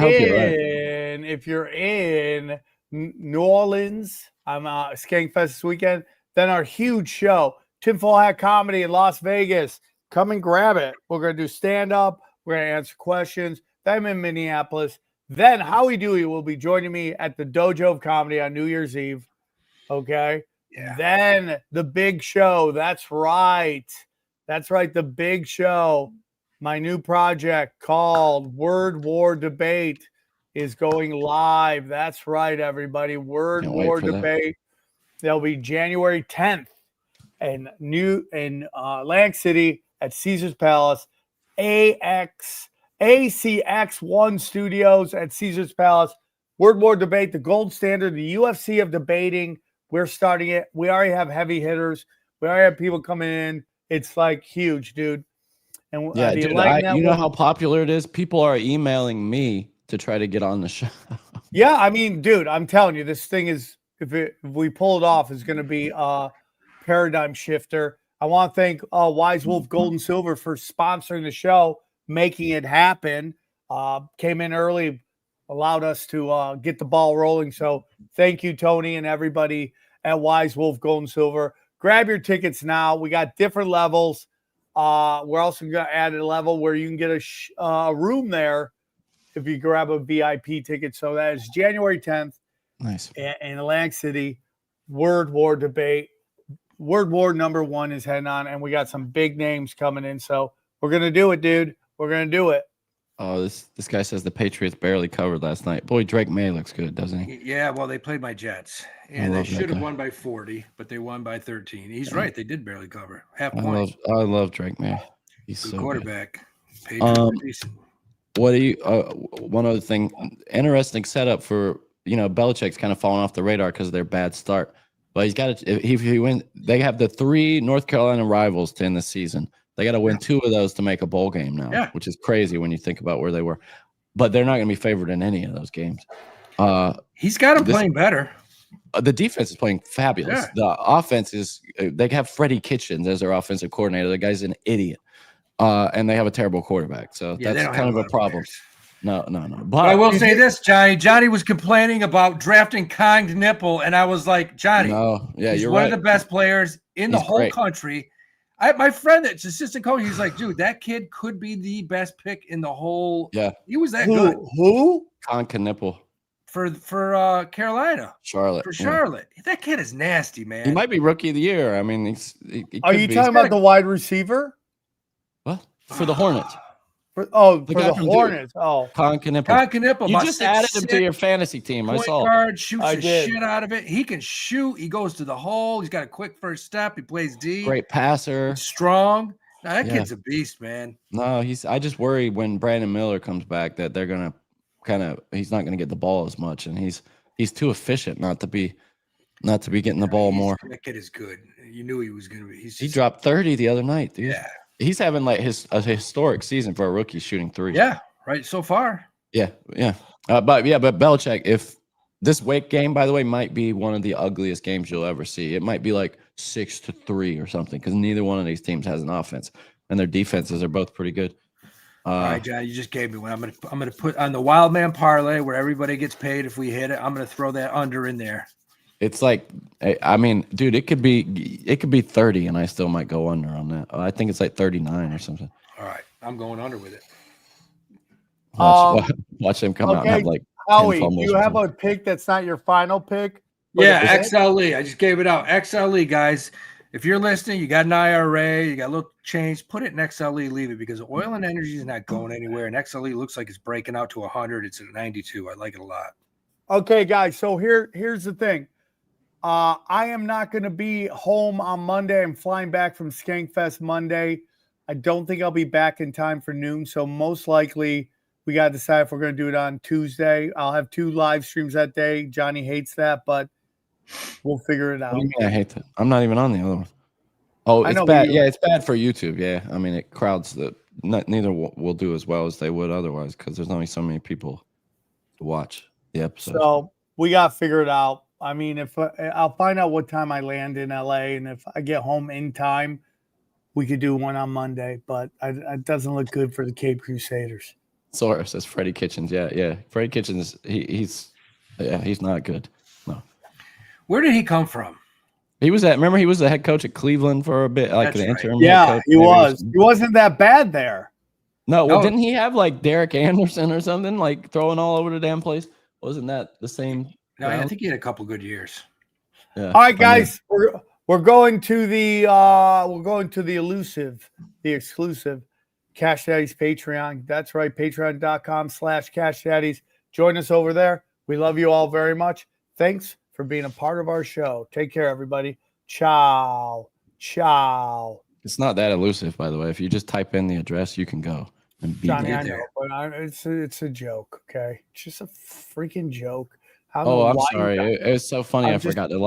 in New Orleans, I'm Skankfest this weekend. Then our huge show, Tinfoil Hat Comedy in Las Vegas. Come and grab it. We're going to do stand-up. We're going to answer questions. Then I'm in Minneapolis. Then Howie Dewey will be joining me at the Dojo of Comedy on New Year's Eve. Okay? Yeah. Then the big show. That's right. The big show. My new project called Word War Debate is going live. That's right, everybody. Word War Debate. That'll be January 10th in Atlantic City at Caesar's Palace. ACX1 Studios at Caesar's Palace. Word War Debate, the gold standard, the UFC of debating. We're starting it. We already have heavy hitters. We already have people coming in. It's like huge, dude. And yeah, dude, you know how popular it is? People are emailing me to try to get on the show. Yeah, I mean, dude, I'm telling you, this thing is, if we pull it off, it's going to be a paradigm shifter. I want to thank Wise Wolf Gold and Silver for sponsoring the show, making it happen. Came in early, allowed us to get the ball rolling. So thank you, Tony, and everybody at Wise Wolf Gold and Silver. Grab your tickets now. We got different levels. We're also going to add a level where you can get a room there if you grab a VIP ticket. So that is January 10th. Nice. In Atlantic City. Word War Debate. Word War #1 is heading on, and we got some big names coming in. So we're going to do it, dude. We're going to do it. Oh, this guy says the Patriots barely covered last night. Boy, Drake May looks good, doesn't he? Yeah, well, they played my Jets, and they should have won by 40, but they won by 13. He's right. They did barely cover. Half point. I love Drake May. He's good so quarterback. Good. What do you one other thing, interesting setup for, Belichick's kind of falling off the radar because of their bad start. But he's got to, if he win, they have the 3 North Carolina rivals to end the season. They got to win 2 of those to make a bowl game now, which is crazy when you think about where they were. But they're not going to be favored in any of those games. He's got them playing better. The defense is playing fabulous. Yeah. The offense is, they have Freddie Kitchens as their offensive coordinator. The guy's an idiot. And they have a terrible quarterback. So that's kind of a problem. No. But I will say this, Johnny. Johnny was complaining about drafting Konged Nipple, and I was like, Johnny, he's you're one of the best players in the whole country. My friend that's assistant coach, he's like, dude, that kid could be the best pick in the whole. Yeah, he was that good. Who? Konged Nipple for Carolina, Charlotte. For Charlotte, that kid is nasty, man. He might be rookie of the year. I mean, are you talking about the wide receiver? What for the Hornets? For the Hornets. Oh, Konged Nipple. You just added him to your fantasy team. I saw. Guard shoots the shit out of it. He can shoot. He goes to the hole. He's got a quick first step. He plays D. Great passer. He's strong. Now, that kid's a beast, man. No, I just worry when Brandon Miller comes back that they're gonna he's not gonna get the ball as much, and he's too efficient not to be getting the ball more. That kid is good. You knew he was gonna be. He dropped 30 the other night, dude. Yeah. He's having like a historic season for a rookie shooting 3. Yeah, right. So far. Yeah. But Belichick, if this Wake game, by the way, might be one of the ugliest games you'll ever see. It might be like 6-3 or something because neither one of these teams has an offense, and their defenses are both pretty good. All right, John, you just gave me one. I'm gonna put on the Wild Man parlay where everybody gets paid if we hit it. I'm gonna throw that under in there. It's like, I mean, dude, it could be 30, and I still might go under on that. I think it's like 39 or something. All right, I'm going under with it. Watch them come out and have like. Howie, you have a pick that's not your final pick. Yeah, Is it? XLE. I just gave it out. XLE, guys. If you're listening, you got an IRA, you got a little change, put it in XLE, leave it, because oil and energy is not going anywhere. And XLE looks like it's breaking out to 100. It's at 92. I like it a lot. Okay, guys. So here's the thing. I am not going to be home on Monday. I'm flying back from Skankfest Monday. I don't think I'll be back in time for noon. So most likely we got to decide if we're going to do it on Tuesday. I'll have 2 live streams that day. Johnny hates that, but we'll figure it out. What do you mean I hate that? I'm not even on the other one. Oh, I it's know, bad. but Yeah, it's bad for YouTube. Yeah, I mean, it crowds the. Neither will do as well as they would otherwise because there's only so many people to watch the episode. So we got to figure it out. I mean, if I'll find out what time I land in LA, and if I get home in time, we could do one on Monday. But it doesn't look good for the Cape Crusaders. Soros says Freddie Kitchens. Yeah. Freddie Kitchens. He's not good. No. Where did he come from? He was he was the head coach at Cleveland for a bit, like That's an right. interim. Yeah, head coach. he was. He wasn't that bad there. No, well, No. didn't he have like Derek Anderson or something, like throwing all over the damn place? Wasn't that the same? No, I ground? think he had a couple good years. Yeah. All right, guys, we're going to the elusive, the exclusive Cash Daddies Patreon. That's right, patreon.com/Cash Daddies. Join us over there. We love you all very much. Thanks for being a part of our show. Take care, everybody. Ciao. Ciao. It's not that elusive, by the way. If you just type in the address, you can go and be Johnny, there. I know, but it's a joke, okay? It's just a freaking joke. I don't Oh, know I'm why you sorry. got It was so funny. I'm I just- forgot to